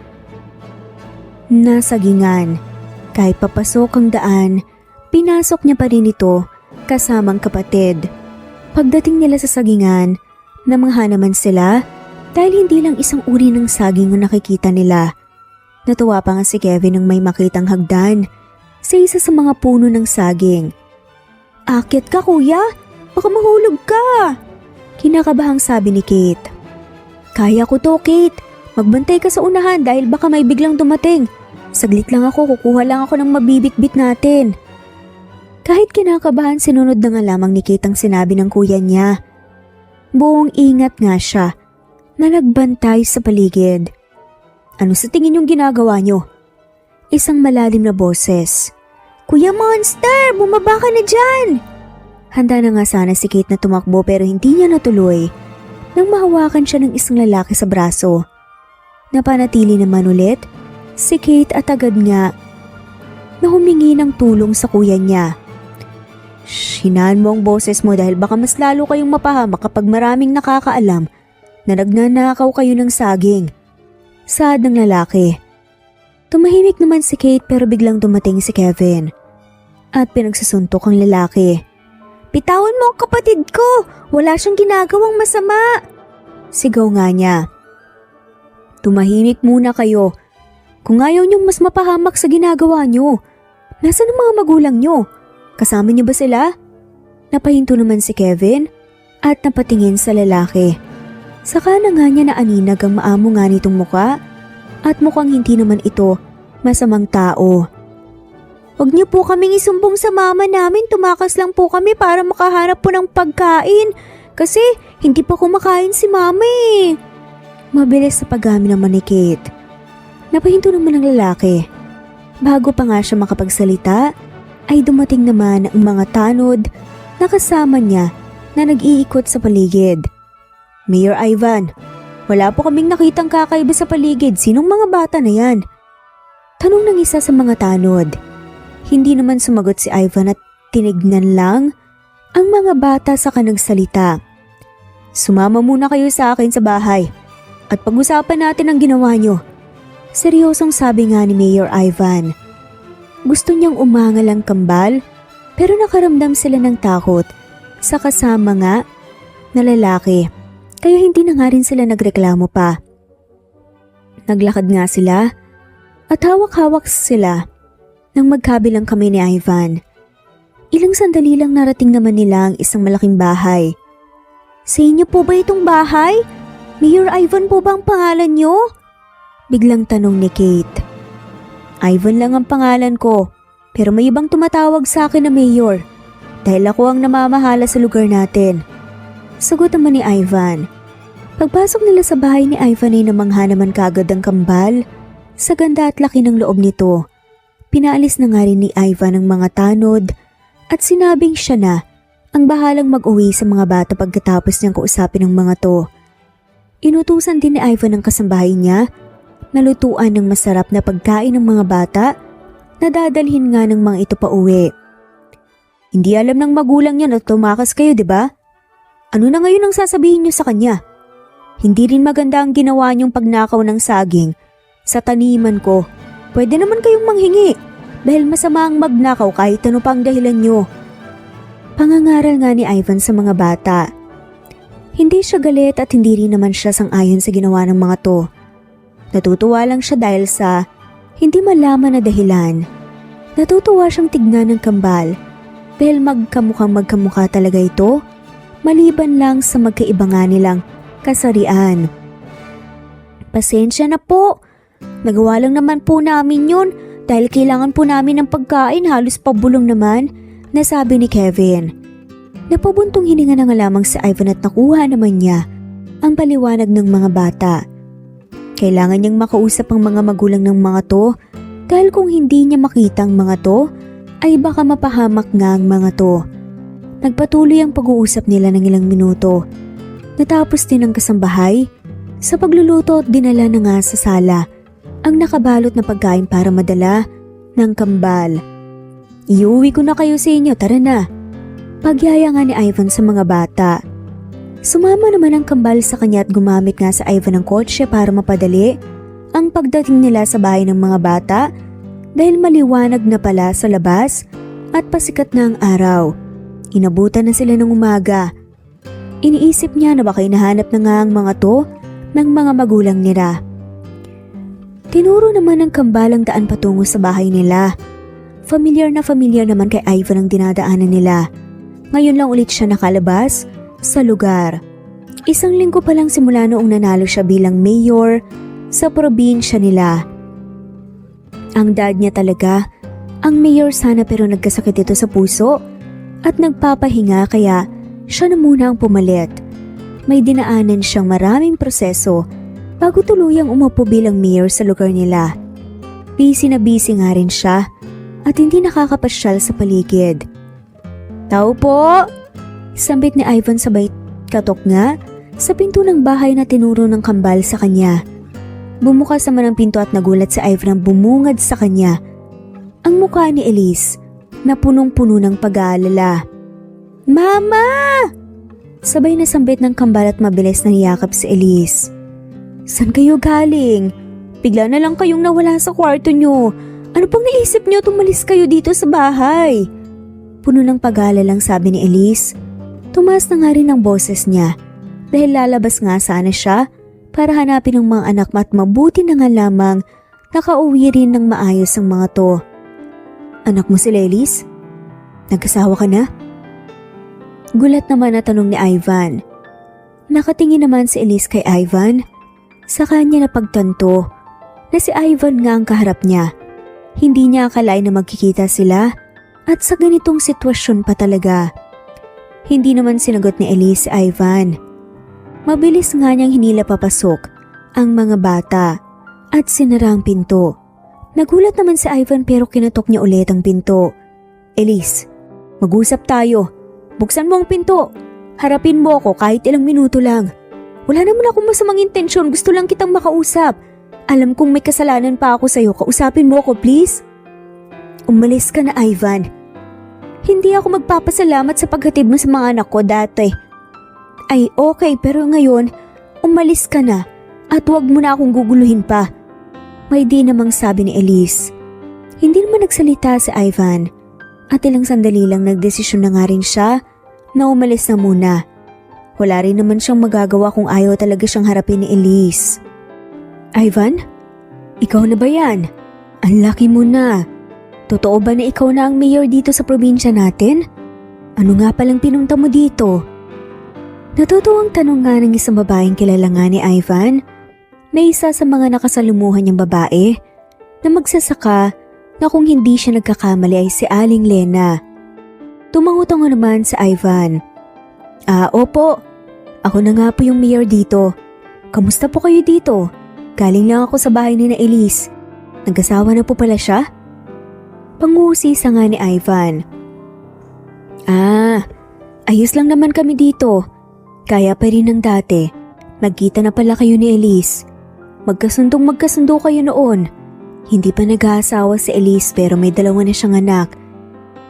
Nasagingan. Kahit papasok ang daan, pinasok niya pa rin ito kasamang kapatid. Pagdating nila sa sagingan, namangha naman sila dahil hindi lang isang uri ng saging ang nakikita nila. Natuwa pa nga si Kevin nang may makitang hagdan sa isa sa mga puno ng saging. Akyat ka, kuya! Baka mahulog ka! Kinakabahang sabi ni Kate. Kaya ko to, Kate. Magbantay ka sa unahan dahil baka may biglang dumating. Saglit lang ako, kukuha lang ako ng mabibitbit natin. Kahit kinakabahan, sinunod na nga lamang ni Kate ang sinabi ng kuya niya. Buong ingat nga siya na nagbantay sa paligid. Ano sa tingin yung ginagawa niyo? Isang malalim na boses. Kuya Monster, bumaba ka na dyan! Handa na nga sana si Kate na tumakbo pero hindi niya natuloy nang mahawakan siya ng isang lalaki sa braso. Napanatili naman ulit si Kate at agad nga na humingi ng tulong sa kuya niya. Shh, hinaan mo ang boses mo dahil baka mas lalo kayong mapahamak kapag maraming nakakaalam na nagnanakaw kayo ng saging. Saad ng lalaki. Tumahimik naman si Kate pero biglang dumating si Kevin at pinagsusuntok ang lalaki. Bitawan mo ang kapatid ko! Wala siyang ginagawang masama! Sigaw nga niya. Tumahimik muna kayo. Kung ayaw niyong mas mapahamak sa ginagawa niyo, nasaan ang mga magulang niyo? Kasama niyo ba sila? Napahinto naman si Kevin at napatingin sa lalaki. Saka na nga niya naaninag ang maamo nga nitong muka at mukhang hindi naman ito masamang tao. Huwag niyo po kaming isumbong sa mama namin, tumakas lang po kami para makahanap po ng pagkain kasi hindi pa kumakain si mama eh. Mabilis sa pag-amin naman ni Kate. Napahinto naman ang lalaki. Bago pa nga siya makapagsalita, ay dumating naman ang mga tanod na kasama niya na nag-iikot sa paligid. Mayor Ivan, wala po kaming nakitang kakaiba sa paligid. Sinong mga bata na yan? Tanong ng isa sa mga tanod. Hindi naman sumagot si Ivan at tinignan lang ang mga bata sa nagsalita. Sumama muna kayo sa akin sa bahay at pag-usapan natin ang ginawa nyo. Seryosong sabi nga ni Mayor Ivan. Gusto niyang umangal ang kambal pero nakaramdam sila ng takot sa kasama nga na lalaki kaya hindi na nga rin sila nagreklamo pa. Naglakad nga sila at hawak-hawak sila nang magkabilang kami ni Ivan. Ilang sandali lang narating naman nila ang isang malaking bahay. Sa inyo po ba itong bahay? Mayor Ivan po ba ang pangalan niyo? Biglang tanong ni Kate. Ivan lang ang pangalan ko, pero may ibang tumatawag sa akin na Mayor dahil ako ang namamahala sa lugar natin. Sagot naman ni Ivan. Pagpasok nila sa bahay ni Ivan ay namangha naman kaagad ang kambal sa ganda at laki ng loob nito. Pinaalis na nga rin ni Ivan ang mga tanod at sinabing siya na ang bahalang mag-uwi sa mga bata pagkatapos niyang kausapin ang mga to. Inutusan din ni Ivan ang kasambahay niya na lutuan ng masarap na pagkain ng mga bata na dadalhin nga ng mga ito pa uwi. Hindi alam ng magulang niya na tumakas kayo, di ba? Ano na ngayon ang sasabihin niyo sa kanya? Hindi rin maganda ang ginawa niyong pagnakaw ng saging sa taniman ko. Pwede naman kayong manghingi dahil masama ang magnakaw kahit ano pang dahilan niyo. Pangangaral nga ni Ivan sa mga bata. Hindi siya galit at hindi rin naman siya sang-ayon sa ginawa ng mga to. Natutuwa lang siya dahil sa hindi malaman na dahilan. Natutuwa siyang tignan ng kambal dahil magkamukha talaga ito maliban lang sa magkaiba nga nilang kasarian. Pasensya na po. Nagawa lang naman po namin yun dahil kailangan po namin ng pagkain, halos pabulong naman, nasabi ni Kevin. Napabuntong hininga na nga lamang si Ivan at nakuha naman niya ang paliwanag ng mga bata. Kailangan niyang makausap ang mga magulang ng mga to dahil kung hindi niya makita ang mga to, ay baka mapahamak nga ang mga to. Nagpatuloy ang pag-uusap nila ng ilang minuto. Natapos din ang kasambahay sa pagluluto at dinala na nga sa sala ang nakabalot na pagkain para madala ng kambal. Iuwi ko na kayo sa inyo, tara na. Pagyaya nga ni Ivan sa mga bata. Sumama naman ang kambal sa kanya at gumamit nga sa Ivan ng kotse para mapadali ang pagdating nila sa bahay ng mga bata dahil maliwanag na pala sa labas at pasikat na ang araw. Inabutan na sila ng umaga. Iniisip niya na baka hinahanap na nga ang mga to ng mga magulang nila. Tinuro naman ng kambal ang daan patungo sa bahay nila. Familiar na familiar naman kay Ivan ang dinadaanan nila. Ngayon lang ulit siya nakalabas sa lugar. Isang linggo pa lang simula noong nanalo siya bilang mayor sa probinsya nila. Ang dad niya talaga, ang mayor sana pero nagkasakit ito sa puso at nagpapahinga kaya siya na muna ang pumalit. May dinaanan siyang maraming proseso bago tuluyang umupo bilang mayor sa lugar nila. Busy na busy nga rin siya at hindi nakakapasyal sa paligid. Tao po! Sambit ni Ivan sabay katok nga sa pinto ng bahay na tinuro ng kambal sa kanya. Bumukas naman ang pinto at nagulat si Ivan ang bumungad sa kanya. Ang mukha ni Elise na punong-puno ng pag-aalala. Mama! Sabay na sambit ng kambal at mabilis na niyakap si Elise. San kayo galing? Bigla na lang kayong nawala sa kwarto nyo. Ano pang naisip nyo tumalis kayo dito sa bahay? puno ng pag-aalalang sabi ni Elise. Tumaas na nga rin ang boses niya dahil lalabas nga sana siya para hanapin ang mga anak at mabuti na nga lamang nakauwi rin ng maayos ang mga to. Anak mo si Elise? Nag-asawa ka na? Gulat naman na tanong ni Ivan. Nakatingin naman si Elise kay Ivan. Sa kanya napagtanto na si Ivan nga ang kaharap niya. Hindi niya akalain na magkikita sila at sa ganitong sitwasyon pa talaga. Hindi naman sinagot ni Elise si Ivan. Mabilis nga niyang hinila papasok ang mga bata at sinara ang pinto. Nagulat naman si Ivan pero kinatok niya ulit ang pinto. Elise, mag-usap tayo. Buksan mo ang pinto. Harapin mo ako kahit ilang minuto lang. Wala naman akong masamang intensyon, gusto lang kitang makausap. Alam kong may kasalanan pa ako sa'yo, kausapin mo ako please. Umalis ka na Ivan. Hindi ako magpapasalamat sa paghatid mo sa mga anak ko dati. Ay okay pero ngayon, umalis ka na at huwag mo na akong guguluhin pa. May di namang sabi ni Elise. Hindi naman nagsalita si Ivan at ilang sandali lang nagdesisyon na nga rin siya na umalis na muna. Wala rin naman siyang magagawa kung ayaw talaga siyang harapin ni Elise. Ivan? Ikaw na ba yan? Ang laki mo na. Totoo ba na ikaw na ang mayor dito sa probinsya natin? Ano nga palang pinunta mo dito? Natutuwang tanong nga ng isang babaeng kilala nga ni Ivan na isa sa mga nakasalumuhan niyang babae na magsasaka na kung hindi siya nagkakamali ay si Aling Lena. Tumango-tango naman si Ivan. Opo. Ako na nga po yung mayor dito. Kamusta po kayo dito? Galing lang ako sa bahay ni na Elise. Nag-asawa na po pala siya? Pangusisa nga ni Ivan. Ayos lang naman kami dito. Kaya pa rin ng dati. Nagkita na pala kayo ni Elise. Magkasundo kayo noon. Hindi pa nag-aasawa si Elise pero may dalawa na siyang anak.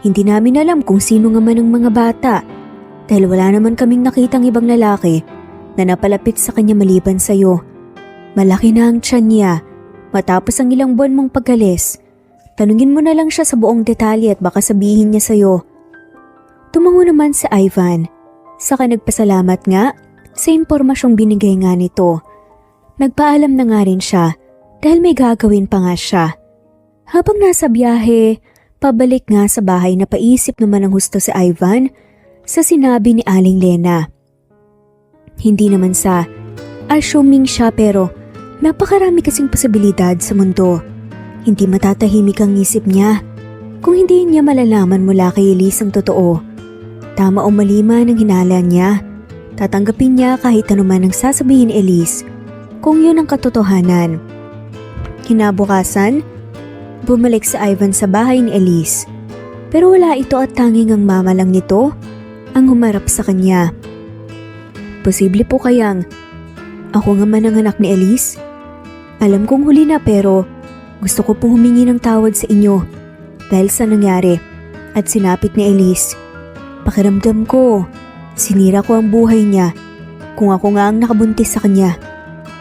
Hindi namin alam kung sino nga man ang mga bata. Dahil wala naman kaming nakitang ibang lalaki na napalapit sa kanya maliban sa'yo. Malaki na ang tiyan niya. Matapos ang ilang buwan mong pagalis, tanungin mo na lang siya sa buong detalye at baka sabihin niya sa'yo. Tumango naman si Ivan. Saka nagpasalamat nga sa impormasyong binigay nga nito. Nagpaalam na nga rin siya dahil may gagawin pa nga siya. Habang nasa biyahe, pabalik nga sa bahay na paisip naman ng husto si Ivan sa sinabi ni Aling Lena. Hindi naman sa assuming siya pero napakarami kasing posibilidad sa mundo. Hindi matatahimik ang isip niya kung hindi niya malalaman mula kay Elise ang totoo. Tama o mali man ang hinala niya, tatanggapin niya kahit anuman ang sasabihin ni Elise kung yun ang katotohanan. Kinabukasan, bumalik si Ivan sa bahay ni Elise. Pero wala ito at tanging ang mama lang nito ang humarap sa kanya. Posible po kayang ako nga man ang anak ni Elise? Alam kong huli na pero gusto ko pong humingi ng tawad sa inyo dahil sa nangyari at sinapit ni Elise. Pakiramdam ko, sinira ko ang buhay niya kung ako nga ang nakabuntis sa kanya.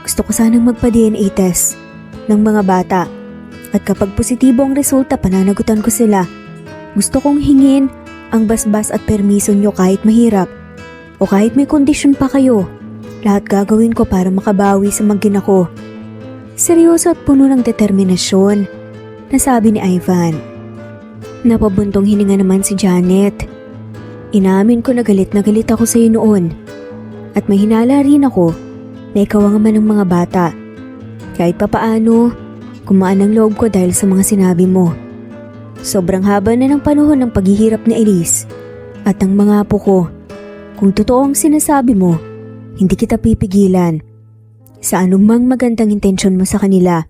Gusto ko sanang magpa-DNA test ng mga bata at kapag positibo ang resulta pananagutan ko sila. Gusto kong hingin ang basbas at permiso nyo kahit mahirap o kahit may kondisyon pa kayo. Lahat gagawin ko para makabawi sa mag-ina ko. Seryoso at puno ng determinasyon, nasabi ni Ivan. Napabuntong hininga naman si Janet. Inamin ko na galit ako sa iyo noon. At may hinala rin ako na ikaw ang ama ng mga bata. Kahit papaano, kumaan ang loob ko dahil sa mga sinabi mo. Sobrang haba na ng panahon ng paghihirap ni Elise at ang mga apo ko. Kung totoo ang sinasabi mo, hindi kita pipigilan. Sa anumang magandang intensyon mo sa kanila.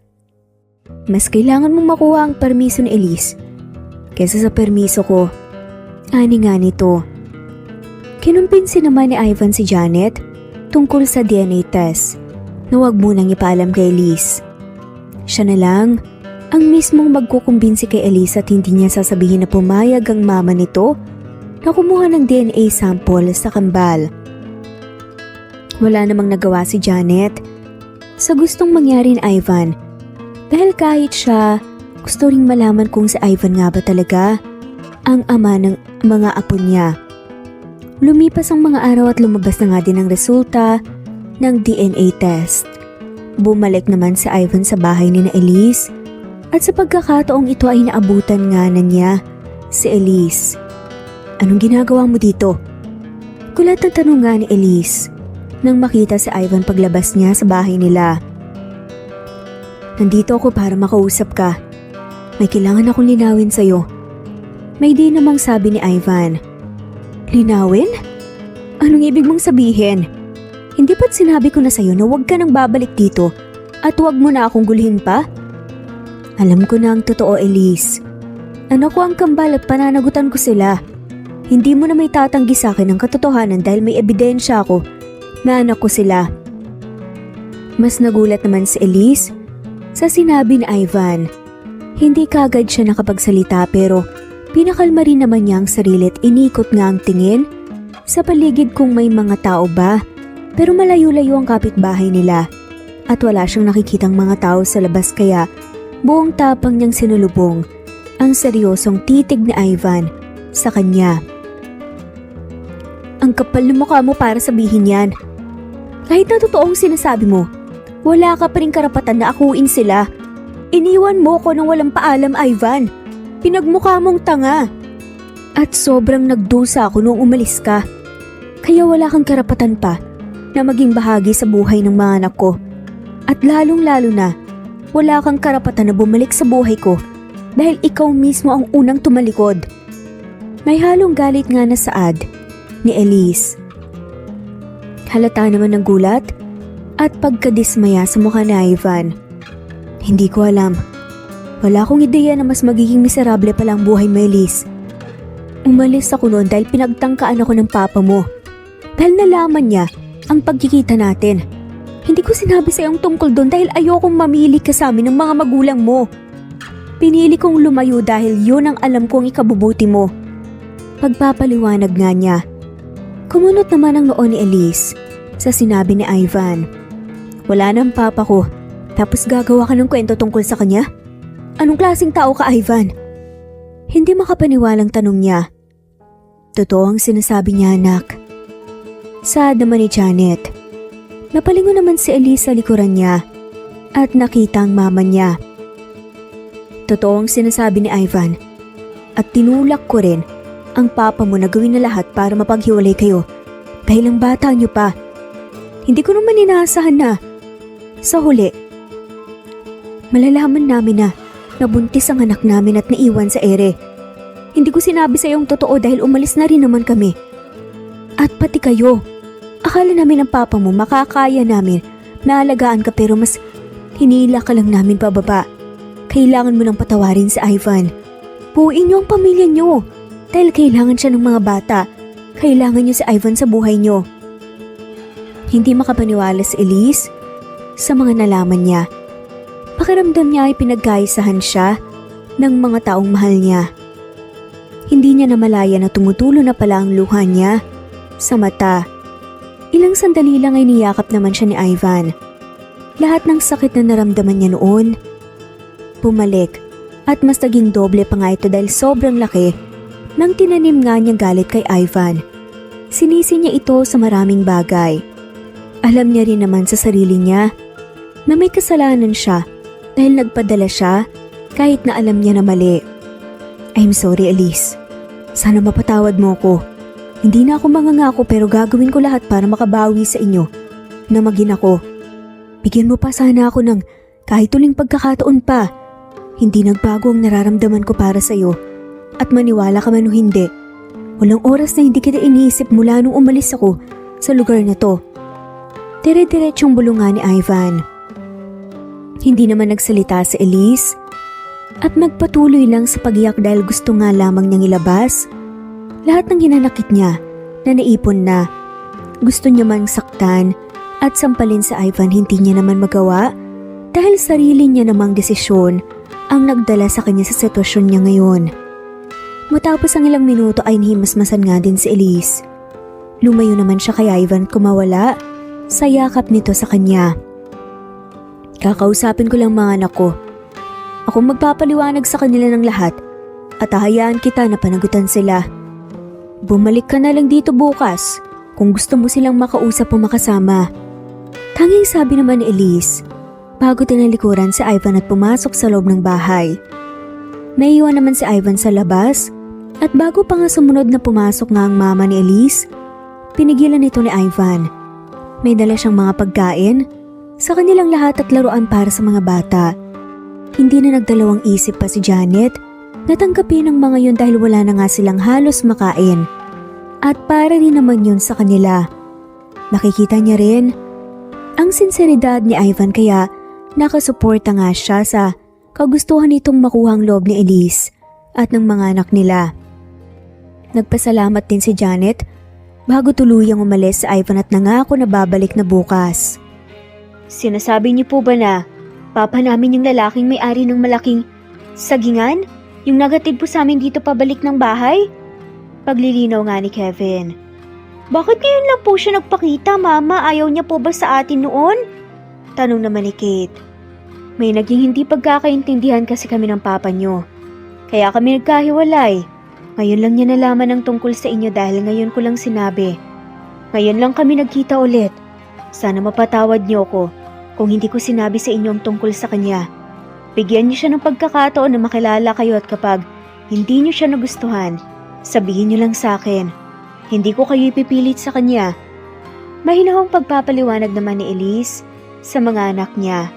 Mas kailangan mong makuha ang permiso ni Elise kaysa sa permiso ko. Ani nga nito. Kinumpinsi naman ni Ivan si Janet tungkol sa DNA test na huwag munang ipaalam kay Elise. Siya na lang ang mismong magkukumbinsi kay Elise at hindi niya sasabihin na pumayag ang mama nito na kumuha ng DNA sample sa kambal. Wala namang nagawa si Janet sa gustong mangyari ni Ivan dahil kahit siya gusto ring malaman kung si Ivan nga ba talaga ang ama ng mga apo niya. Lumipas ang mga araw at lumabas na nga din ang resulta ng DNA test. Bumalik naman si Ivan sa bahay ni na Elise at sa pagkakataong ito ay naabutan nga na niya si Elise. Anong ginagawa mo dito? Kulat na tanong nga ni Elise nang makita si Ivan paglabas niya sa bahay nila. Nandito ako para makausap ka. May kailangan akong linawin sa'yo. May di namang sabi ni Ivan. Linawin? Anong ibig mong sabihin? Hindi ba't sinabi ko na sa'yo na huwag ka nang babalik dito at huwag mo na akong gulhin pa? Alam ko na ang totoo, Elise. Anak ko ang kambal at pananagutan ko sila. Hindi mo na may tatanggi sa akin ang katotohanan dahil may ebidensya ako na anak ko sila. Mas nagulat naman si Elise sa sinabi ni Ivan. Hindi kaagad siya nakapagsalita pero pinakalma rin naman niya ang sarili at inikot nga ang tingin sa paligid kung may mga tao ba. Pero malayo-layo ang kapitbahay nila at wala siyang nakikitang mga tao sa labas kaya buong tapang niyang sinulubong ang seryosong titig ni Ivan sa kanya. Ang kapal ng mukha mo para sabihin yan. Kahit na totoong sinasabi mo, wala ka pa rin karapatan na akuin sila. Iniwan mo ko nang walang paalam, Ivan. Pinagmukha mong tanga. At sobrang nagdusa ako nung umalis ka. Kaya wala kang karapatan pa na maging bahagi sa buhay ng mga anak ko. At lalong-lalo na, wala kang karapatan na bumalik sa buhay ko dahil ikaw mismo ang unang tumalikod. May halong galit nga na saad ni Elise. Halata naman ng gulat at pagkadismaya sa mukha ni Ivan. Hindi ko alam. Wala akong ideya na mas magiging miserable pala ang buhay mo, Elise. Umalis ako noon dahil pinagtangkaan ako ng papa mo. Dahil nalaman niya ang pagkikita natin. Hindi ko sinabi sa iyong tungkol doon dahil ayokong mamili ka sa amin ng mga magulang mo. Pinili kong lumayo dahil yun ang alam kong ikabubuti mo. Pagpapaliwanag nga niya. Kumunot naman ang noo ni Elise sa sinabi ni Ivan. Wala nang papa ko, tapos gagawa ka ng kwento tungkol sa kanya? Anong klaseng tao ka, Ivan? Hindi makapaniwalang tanong niya. Totoo ang sinasabi niya, anak. Saad naman ni Janet. Napalingon naman si Elise sa likuran niya at nakita ang mama niya. Totoo ang sinasabi ni Ivan at tinulak ko rin ang papa mo na gawin na lahat para mapaghiwalay kayo dahil ang bata niyo pa. Hindi ko naman inaasahan na sa huli malalaman namin na nabuntis ang anak namin at naiwan sa ere. Hindi ko sinabi sa iyong totoo dahil umalis na rin naman kami. At pati kayo. Akala namin ang papa mo makakaya namin na alagaan ka pero mas hinila ka lang namin pababa. Kailangan mo nang patawarin si Ivan. Buuin niyo ang pamilya niyo. Dahil kailangan siya ng mga bata. Kailangan niyo si Ivan sa buhay niyo. Hindi makapaniwala si Elise sa mga nalaman niya. Pakiramdam niya ay pinagkaisahan siya ng mga taong mahal niya. Hindi niya namalaya na tumutulo na pala ang luha niya sa mata. Ilang sandali lang ay niyakap naman siya ni Ivan. Lahat ng sakit na naramdaman niya noon, bumalik at mas naging doble pa nga ito dahil sobrang laki nang tinanim nga niyang galit kay Ivan. Sinisi niya ito sa maraming bagay. Alam niya rin naman sa sarili niya na may kasalanan siya dahil nagpadala siya kahit na alam niya na mali. I'm sorry, Elise. Sana mapatawad mo ko. Hindi na ako mangangako pero gagawin ko lahat para makabawi sa inyo na maging ako. Bigyan mo pa sana ako ng kahit uling pagkakataon pa. Hindi nagbago ang nararamdaman ko para sa iyo at maniwala ka man o hindi. Walang oras na hindi kita iniisip mula nung umalis ako sa lugar na to. Dire-diretsyong bulungan ni Ivan. Hindi naman nagsalita si Elise at nagpatuloy lang sa pagiyak dahil gusto nga lamang niyang ilabas lahat ng hinanakit niya na naipon na. Gusto niya mang saktan at sampalin sa Ivan, hindi niya naman magawa dahil sarili niya namang desisyon ang nagdala sa kanya sa sitwasyon niya ngayon. Matapos ang ilang minuto ay nahimasmasan nga din si Elise. Lumayo naman siya kay Ivan at kumawala sa yakap nito sa kanya. Kakausapin ko lang mga anak ko. Ako magpapaliwanag sa kanila ng lahat at hahayaan kita na panagutan sila. Bumalik ka na lang dito bukas kung gusto mo silang makausap o makasama. Tanging sabi naman ni Elise bago tinalikuran si Ivan at pumasok sa loob ng bahay. Naiwan naman si Ivan sa labas at bago pa nga sumunod na pumasok nga ang mama ni Elise, pinigilan ito ni Ivan. May dala siyang mga pagkain sa kanilang lahat at laruan para sa mga bata. Hindi na nagdalawang isip pa si Janet na tanggapin ang mga yun dahil wala na nga silang halos makain. At para rin naman yun sa kanila. Nakikita niya rin ang sinseridad ni Ivan kaya nakasuporta nga siya sa kagustuhan nitong makuha ang loob ni Elise at ng mga anak nila. Nagpasalamat din si Janet bago tuluyang umalis si Ivan at nangako na babalik na bukas. Sinasabi niyo po ba na papa namin yung lalaking may-ari ng malaking sagingan? Yung nagatid po sa amin dito pabalik ng bahay? Paglilinaw nga ni Kevin. Bakit ngayon lang po siya nagpakita, Mama? Ayaw niya po ba sa atin noon? Tanong naman ni Kate. May naging hindi pagkakaintindihan kasi kami ng papa niyo. Kaya kami nagkahiwalay. Ngayon lang niya nalaman ang tungkol sa inyo dahil ngayon ko lang sinabi. Ngayon lang kami nagkita ulit. Sana mapatawad niyo ko kung hindi ko sinabi sa inyo ang tungkol sa kanya. Bigyan niyo siya ng pagkakataon na makilala kayo at kapag hindi niyo siya nagustuhan, sabihin niyo lang sa akin. Hindi ko kayo ipipilit sa kanya. Mahinahong pagpapaliwanag naman ni Elise sa mga anak niya.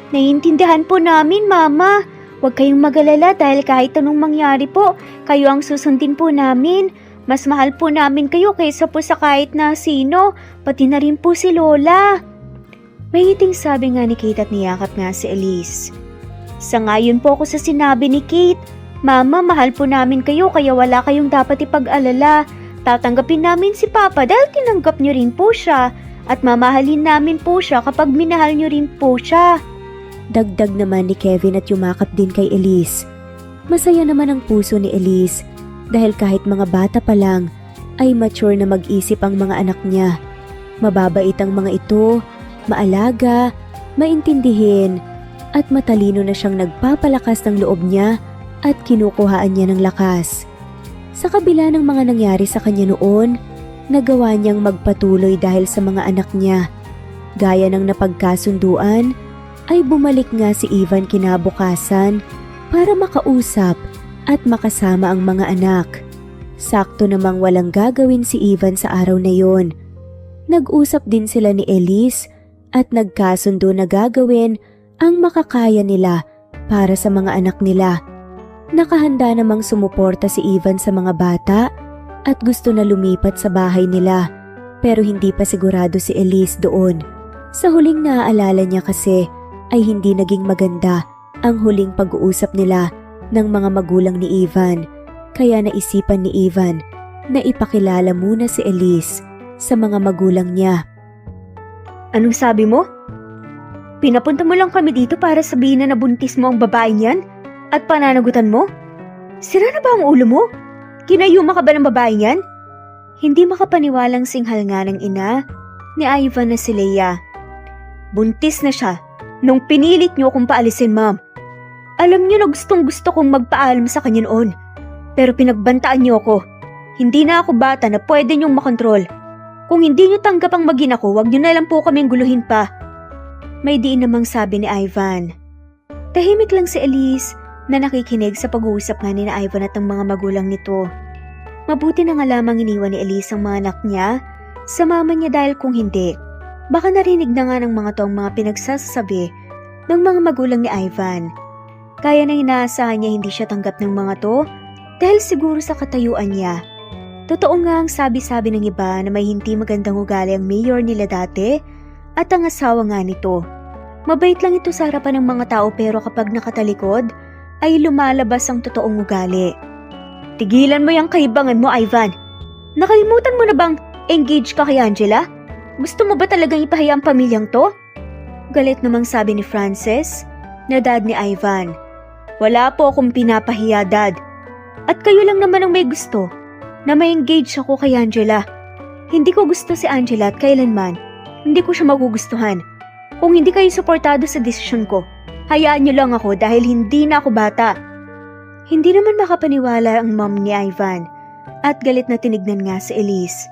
Naiintindihan po namin, Mama. Huwag kayong mag-alala dahil kahit anong mangyari po, kayo ang susundin po namin. Mas mahal po namin kayo kaysa po sa kahit na sino, pati na rin po si Lola. May ngiting sabi nga ni Kate at niyakap nga si Elise. Sangayon po ako sa sinabi ni Kate. Mama, mahal po namin kayo kaya wala kayong dapat ipag-alala. Tatanggapin namin si Papa dahil tinanggap niyo rin po siya at mamahalin namin po siya kapag minahal niyo rin po siya. Dagdag naman ni Kevin at yumakap din kay Elise. Masaya naman ang puso ni Elise dahil kahit mga bata pa lang ay mature na mag-isip ang mga anak niya. Mababait ang mga ito, maalaga, maintindihin at matalino na siyang nagpapalakas ng loob niya at kinukuhaan niya ng lakas. Sa kabila ng mga nangyari sa kanya noon, nagawa niyang magpatuloy dahil sa mga anak niya. Gaya ng napagkasunduan, ay bumalik nga si Ivan kinabukasan para makausap at makasama ang mga anak. Sakto namang walang gagawin si Ivan sa araw na yon. Nag-usap din sila ni Elise at nagkasundo na gagawin ang makakaya nila para sa mga anak nila. Nakahanda namang sumuporta si Ivan sa mga bata at gusto na lumipat sa bahay nila pero hindi pa sigurado si Elise doon. Sa huling naaalala niya kasi ay hindi naging maganda ang huling pag-uusap nila ng mga magulang ni Ivan. Kaya naisipan ni Ivan na ipakilala muna si Elise sa mga magulang niya. Anong sabi mo? Pinapunta mo lang kami dito para sabihin na nabuntis mo ang babaeng yan at pananagutan mo? Sira na ba ang ulo mo? Kinayuma ka ba ng babaeng yan? Hindi makapaniwalang singhal nga ng ina ni Ivan na si Leia. Buntis na siya nung pinilit niyo akong paalisin, Ma'am. Alam niyo na gustong gusto kong magpaalam sa kanya noon. Pero pinagbantaan niyo ako. Hindi na ako bata na pwede niyong makontrol. Kung hindi niyo tanggap ang magina ko, wag niyo na lang po kaming guluhin pa. May diin namang sabi ni Ivan. Tahimik lang si Elise na nakikinig sa pag-uusap nga ni Ivan at ng mga magulang nito. Mabuti na nga lamang iniwan ni Elise ang mga anak niya sa mama niya dahil kung hindi, baka narinig na nga ng mga to ang mga pinagsasabi ng mga magulang ni Ivan. Kaya na inaasahan niya hindi siya tanggap ng mga to dahil siguro sa katayuan niya. Totoo nga ang sabi-sabi ng iba na may hindi magandang ugali ang mayor nila dati at ang asawa nga nito. Mabait lang ito sa harapan ng mga tao pero kapag nakatalikod ay lumalabas ang totoong ugali. Tigilan mo yung kaibangan mo, Ivan. Nakalimutan mo na bang engaged ka kay Angela? Gusto mo ba talagang ipahiya ang pamilyang to? Galit namang sabi ni Frances na dad ni Ivan. Wala po akong pinapahiya, Dad. At kayo lang naman ang may gusto na may engage ako kay Angela. Hindi ko gusto si Angela at kailanman hindi ko siya magugustuhan. Kung hindi kayo suportado sa desisyon ko, hayaan niyo lang ako dahil hindi na ako bata. Hindi naman makapaniwala ang mom ni Ivan at galit na tinignan nga si Elise.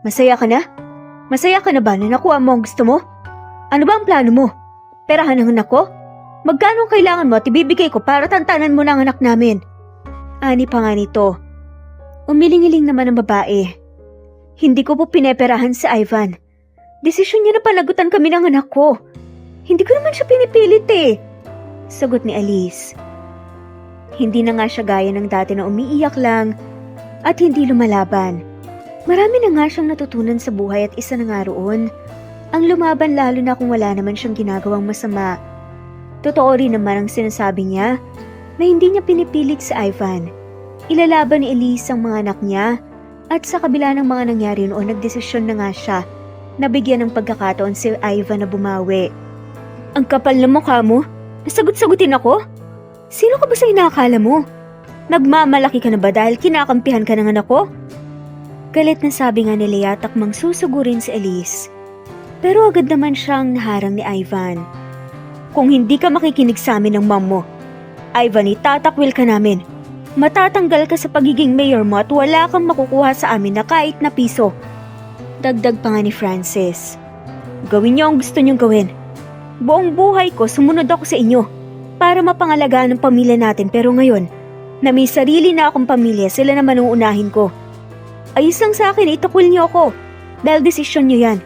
Masaya ka na? Masaya ka na ba na nakuha mo ang gusto mo? Ano ba ang plano mo? Perahan ang anak ko? Magkano kailangan mo at ibibigay ko para tantanan mo na ang anak namin? Ani pa nga nito. Umiling-iling naman ang babae. Hindi ko po pineperahan si Ivan. Desisyon niya na panagutan kami ng anak ko. Hindi ko naman siya pinipilit eh. Sagot ni Elise. Hindi na nga siya gaya ng dati na umiiyak lang at hindi lumalaban. Marami na nga siyang natutunan sa buhay at isa na nga roon ang lumaban lalo na kung wala naman siyang ginagawang masama. Totoo rin naman ang sinasabi niya na hindi niya pinipilit si Ivan. Ilalaban ni Elise ang mga anak niya at sa kabila ng mga nangyari noon nagdesisyon na nga siya na bigyan ng pagkakataon si Ivan na bumawi. Ang kapal na mukha mo? Nasagot-sagutin ako? Sino ka ba sa inakala mo? Nagmamalaki ka na ba dahil kinakampihan ka ng anak ko? Galit na sabi nga ni Lea takmang susugurin si Elise. Pero agad naman siyang naharang ni Ivan. Kung hindi ka makikinig sa amin ng mom mo, Ivan, itatakwil ka namin. Matatanggal ka sa pagiging mayor mo at wala kang makukuha sa amin na kahit na piso. Dagdag pa nga ni Francis. Gawin niyo ang gusto niyong gawin. Buong buhay ko sumunod ako sa inyo para mapangalagaan ang pamilya natin pero ngayon, na may sarili na akong pamilya, sila naman ang unahin ko. Ayos lang sa akin, itakwil niyo ako dahil desisyon niyo yan.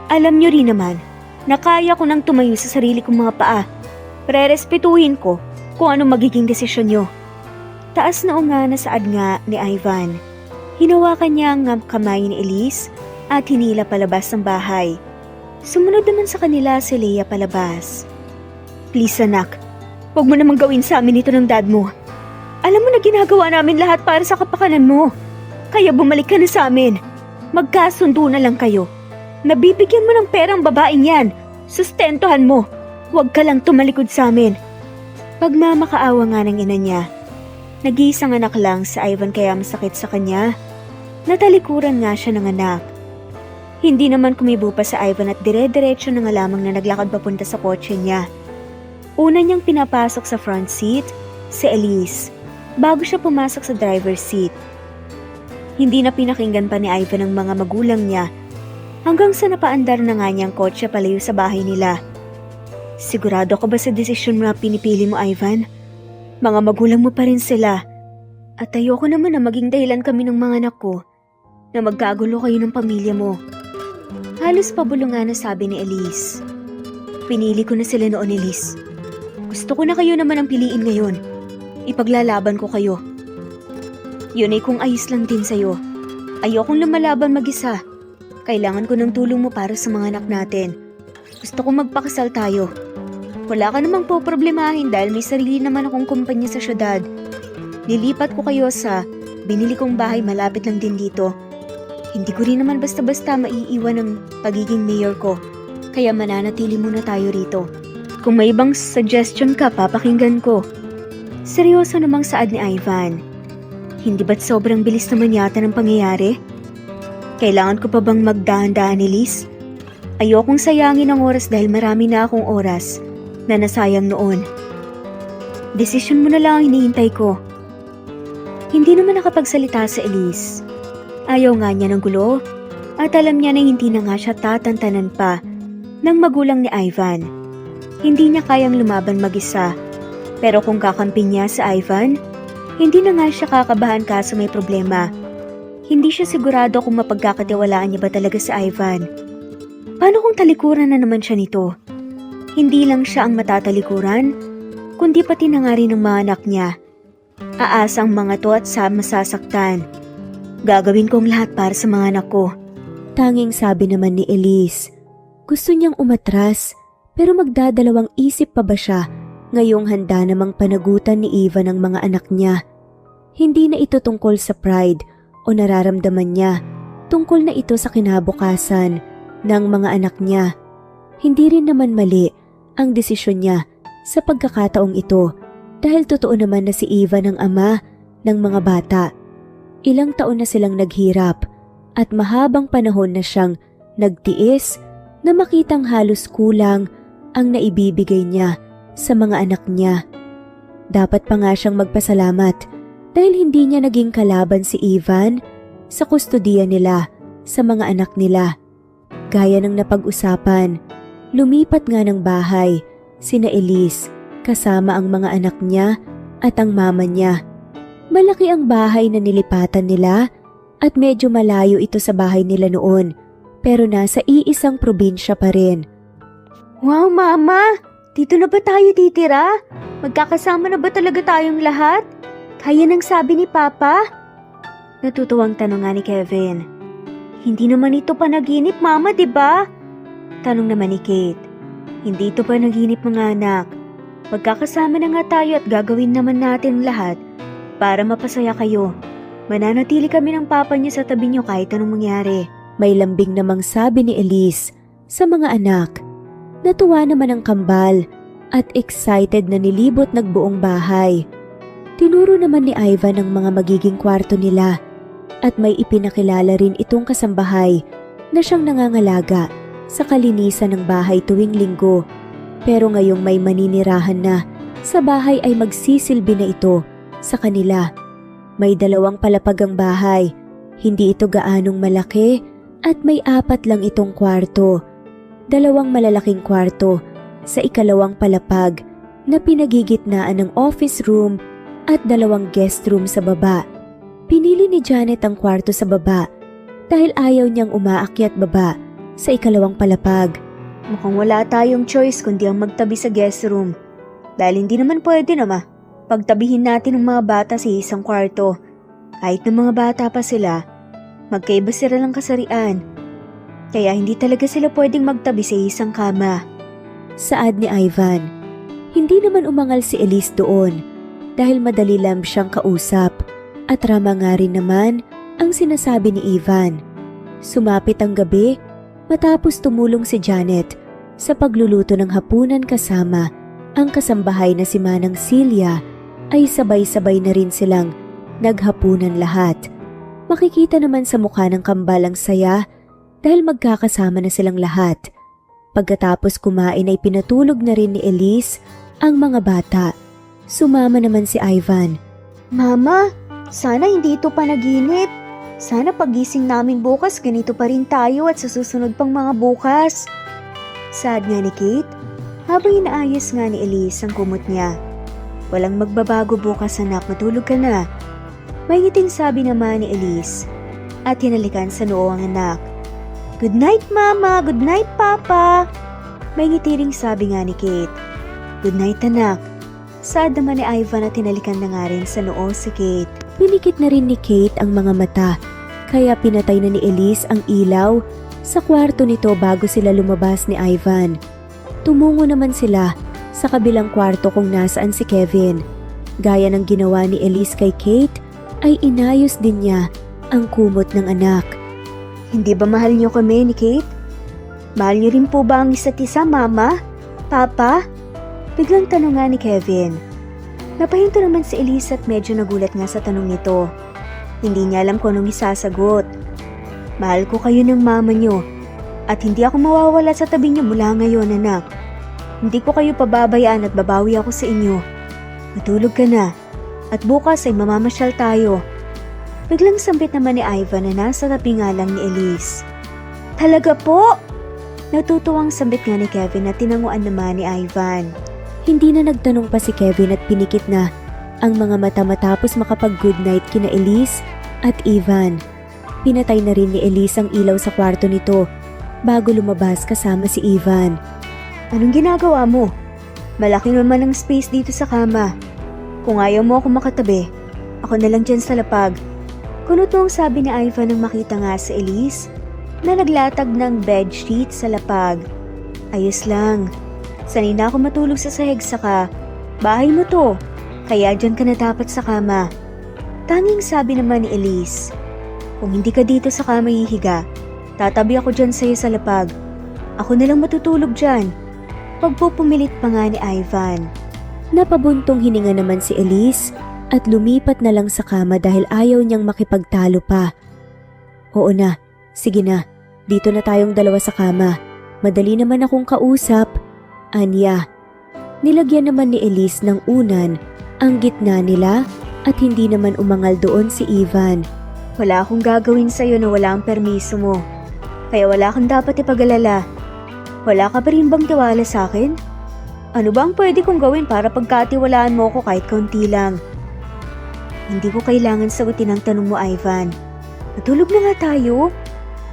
Alam niyo rin naman na kaya ko nang tumayo sa sarili kong mga paa. Rerespetuhin ko kung ano magiging desisyon niyo. Taas na nga na saad nga ni Ivan. Hinawakan niya ang kamay ni Elise at hinila palabas ng bahay. Sumunod naman sa kanila si Lea palabas. Please anak, huwag mo namang gawin sa amin ito ng dad mo. Alam mo na ginagawa namin lahat para sa kapakanan mo. Kaya bumalik ka na sa amin. Magkasundo na lang kayo. Nabibigyan mo ng perang babaeng yan. Sustentuhan mo. Huwag ka lang tumalikod sa amin. Pagmamakaawa nga ng ina niya. Nag-iisang anak lang si Ivan kaya masakit sa kanya. Natalikuran nga siya ng anak. Hindi naman kumibo pa si Ivan at dire-diretso na nga lamang na naglakad papunta sa kotse niya. Una niyang pinapasok sa front seat si Elise bago siya pumasok sa driver's seat. Hindi na pinakinggan pa ni Ivan ang mga magulang niya hanggang sa napaandar na nga niyang kotse palayo sa bahay nila. Sigurado ka ba sa desisyon mo na pinipili mo, Ivan? Mga magulang mo pa rin sila. At ayoko naman na maging dahilan kami ng mga anak ko na magkagulo kayo ng pamilya mo. Halos pabulungan na sabi ni Elise. Pinili ko na sila noon, Elise. Gusto ko na kayo naman ang piliin ngayon. Ipaglalaban ko kayo. Yun ay kung ayos lang din sa'yo. Ayokong lumalaban mag-isa. Kailangan ko ng tulong mo para sa mga anak natin. Gusto ko magpakasal tayo. Wala ka namang poproblemahin dahil may sarili naman akong kumpanya sa syudad. Nilipat ko kayo sa binili kong bahay malapit lang din dito. Hindi ko rin naman basta-basta maiiwan ng pagiging mayor ko. Kaya mananatili muna tayo rito. Kung may ibang suggestion ka, papakinggan ko. Seryoso namang saad ni Ivan. Hindi ba't sobrang bilis naman yata ng pangyayari? Kailangan ko pa bang magdahan-dahan, Elise? Ayokong sayangin ang oras dahil marami na akong oras na nasayang noon. Desisyon mo na lang ang hinihintay ko. Hindi naman nakapagsalita sa Elise. Ayaw nga niya ng gulo at alam niya na hindi na nga siya tatantanan pa ng magulang ni Ivan. Hindi niya kayang lumaban mag-isa. Pero kung kakampi niya si Ivan, hindi na nga siya kakabahan kaso may problema. Hindi siya sigurado kung mapagkakatiwalaan niya ba talaga si Ivan. Paano kung talikuran na naman siya nito? Hindi lang siya ang matatalikuran, kundi pati na nga rin ng mga anak niya. Aasa ang mga to at sa masasaktan. Gagawin kong lahat para sa mga anak ko. Tanging sabi naman ni Elise. Gusto niyang umatras, pero magdadalawang isip pa ba siya ngayong handa namang panagutan ni Ivan ang mga anak niya. Hindi na ito tungkol sa pride o nararamdaman niya, tungkol na ito sa kinabukasan ng mga anak niya. Hindi rin naman mali ang desisyon niya sa pagkakataong ito dahil totoo naman na si Ivan ang ama ng mga bata. Ilang taon na silang naghirap at mahabang panahon na siyang nagtiis na makitang halos kulang ang naibibigay niya sa mga anak niya. Dapat pa nga siyang magpasalamat dahil hindi niya naging kalaban si Ivan sa kustodiya nila sa mga anak nila. Gaya ng napag-usapan, lumipat nga ng bahay sina Elise kasama ang mga anak niya at ang mama niya. Malaki ang bahay na nilipatan nila at medyo malayo ito sa bahay nila noon, pero nasa iisang probinsya pa rin. Wow, Mama! Dito na ba tayo titira? Magkakasama na ba talaga tayong lahat? Kaya nang sabi ni Papa? Natutuwang tanong nga ni Kevin. Hindi naman ito panaginip, Mama, di ba? Tanong naman ni Kate. Hindi ito panaginip, mga anak. Magkakasama na nga tayo at gagawin naman natin lahat para mapasaya kayo. Mananatili kami ng papa niya sa tabi niyo kahit anong mangyari. May lambing namang sabi ni Elise sa mga anak. Natuwa naman ang kambal at excited na nilibot nagbuong bahay. Tinuro naman ni Ivan ang mga magiging kwarto nila at may ipinakilala rin itong kasambahay na siyang nangangalaga sa kalinisan ng bahay tuwing linggo. Pero ngayong may maninirahan na sa bahay ay magsisilbi na ito sa kanila. May 2 palapag ang bahay, hindi ito gaanong malaki at may 4 lang itong kwarto. 2 malalaking kwarto sa ikalawang palapag na pinagigitnaan ng office room at 2 guest room sa baba. Pinili ni Janet ang kwarto sa baba dahil ayaw niyang umaakyat baba sa ikalawang palapag. Mukhang wala tayong choice kundi ang magtabi sa guest room. Dahil hindi naman pwede pagtabihin natin ang mga bata sa isang kwarto. Kahit ng mga bata pa sila, magkaiba sila ng kasarian. Kaya hindi talaga sila pwedeng magtabi sa isang kama. Saad ni Ivan. Hindi naman umangal si Elise doon dahil madali lang siyang kausap at rama nga rin naman ang sinasabi ni Ivan. Sumapit ang gabi matapos tumulong si Janet sa pagluluto ng hapunan kasama ang kasambahay na si Manang Celia ay sabay-sabay na rin silang naghapunan lahat. Makikita naman sa mukha ng kambal ang saya dahil magkakasama na silang lahat. Pagkatapos kumain ay pinatulog na rin ni Elise ang mga bata. Sumama naman si Ivan. Mama, sana hindi ito panaginip. Sana pagising namin bukas ganito pa rin tayo at sa susunod pang mga bukas. Saad nga ni Kate habang inaayos nga ni Elise ang kumot niya. Walang magbabago bukas, anak, matulog ka na. May ngiting sabi naman ni Elise at hinalikan sa noo ang anak. Good night, Mama. Good night, Papa. May ngiti ring sabi nga ni Kate. Good night, anak. Saad naman ni Ivan at hinalikan na nga rin sa noo si Kate. Pinikit na rin ni Kate ang mga mata kaya pinatay na ni Elise ang ilaw sa kwarto nito bago sila lumabas ni Ivan. Tumungo naman sila sa kabilang kwarto kung nasaan si Kevin. Gaya ng ginawa ni Elise kay Kate ay inayos din niya ang kumot ng anak. Hindi ba mahal niyo kami ni Kate? Mahal niyo rin po ba ang isa't isa, Mama? Papa? Biglang tanong nga ni Kevin. Napahinto naman si Elise at medyo nagulat nga sa tanong nito. Hindi niya alam kung anong isasagot. Mahal ko kayo ng mama niyo at hindi ako mawawala sa tabi niyo mula ngayon, anak. Hindi ko kayo pababayaan at babawi ako sa inyo. Matulog ka na at bukas ay mamamasyal tayo. Biglang sambit naman ni Ivan na nasa tabi nga lang ni Elise. Talaga po? Natutuwang sambit nga ni Kevin at tinanguan naman ni Ivan. Hindi na nagtanong pa si Kevin at pinikit na ang mga mata matapos makapag-goodnight kina Elise at Ivan. Pinatay na rin ni Elise ang ilaw sa kwarto nito bago lumabas kasama si Ivan. Anong ginagawa mo? Malaki naman ang space dito sa kama. Kung ayaw mo ako makatabi, ako na lang dyan sa lapag. Kunutong sabi ni Ivan nang makita nga si Elise na naglatag ng bedsheet sa lapag. Ayos lang. Sanay na ako matulog sa sahig saka bahay mo to. Kaya dyan ka na dapat sa kama. Tanging sabi naman ni Elise, kung hindi ka dito sa kama hihiga, tatabi ako dyan sa'yo sa lapag. Ako na lang matutulog dyan. Pagpupumilit pa nga ni Ivan. Napabuntong hininga naman si Elise at lumipat na lang sa kama dahil ayaw niyang makipagtalo pa. Oo na, sige na, dito na tayong dalawa sa kama. Madali naman akong kausap. Anya. Nilagyan naman ni Elise ng unan ang gitna nila at hindi naman umangal doon si Ivan. Wala akong gagawin sa'yo na wala ang permiso mo. Kaya wala kang dapat ipag-alala. Wala ka pa rin bang tiwala sa akin? Ano ba ang pwede kong gawin para pagkatiwalaan mo ko kahit kaunti lang? Hindi ko kailangan sagutin ang tanong mo, Ivan. Natulog na nga tayo.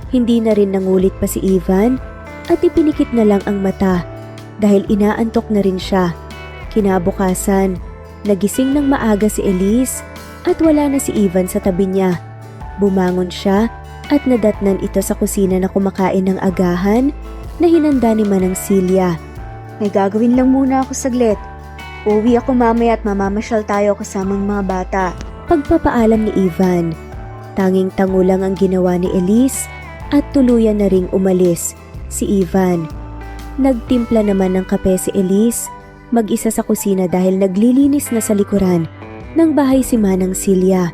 Hindi na rin nangulit pa si Ivan at ipinikit na lang ang mata dahil inaantok na rin siya. Kinabukasan, nagising ng maaga si Elise at wala na si Ivan sa tabi niya. Bumangon siya at nadatnan ito sa kusina na kumakain ng agahan na hinanda ni Manang Celia. May gagawin lang muna ako saglit. Uuwi ako mamaya at mamamasyal tayo kasamang mga bata. Pagpapaalam ni Ivan, tanging-tango lang ang ginawa ni Elise at tuluyan na ring umalis si Ivan. Nagtimpla naman ng kape si Elise, mag-isa sa kusina dahil naglilinis na sa likuran ng bahay si Manang Celia.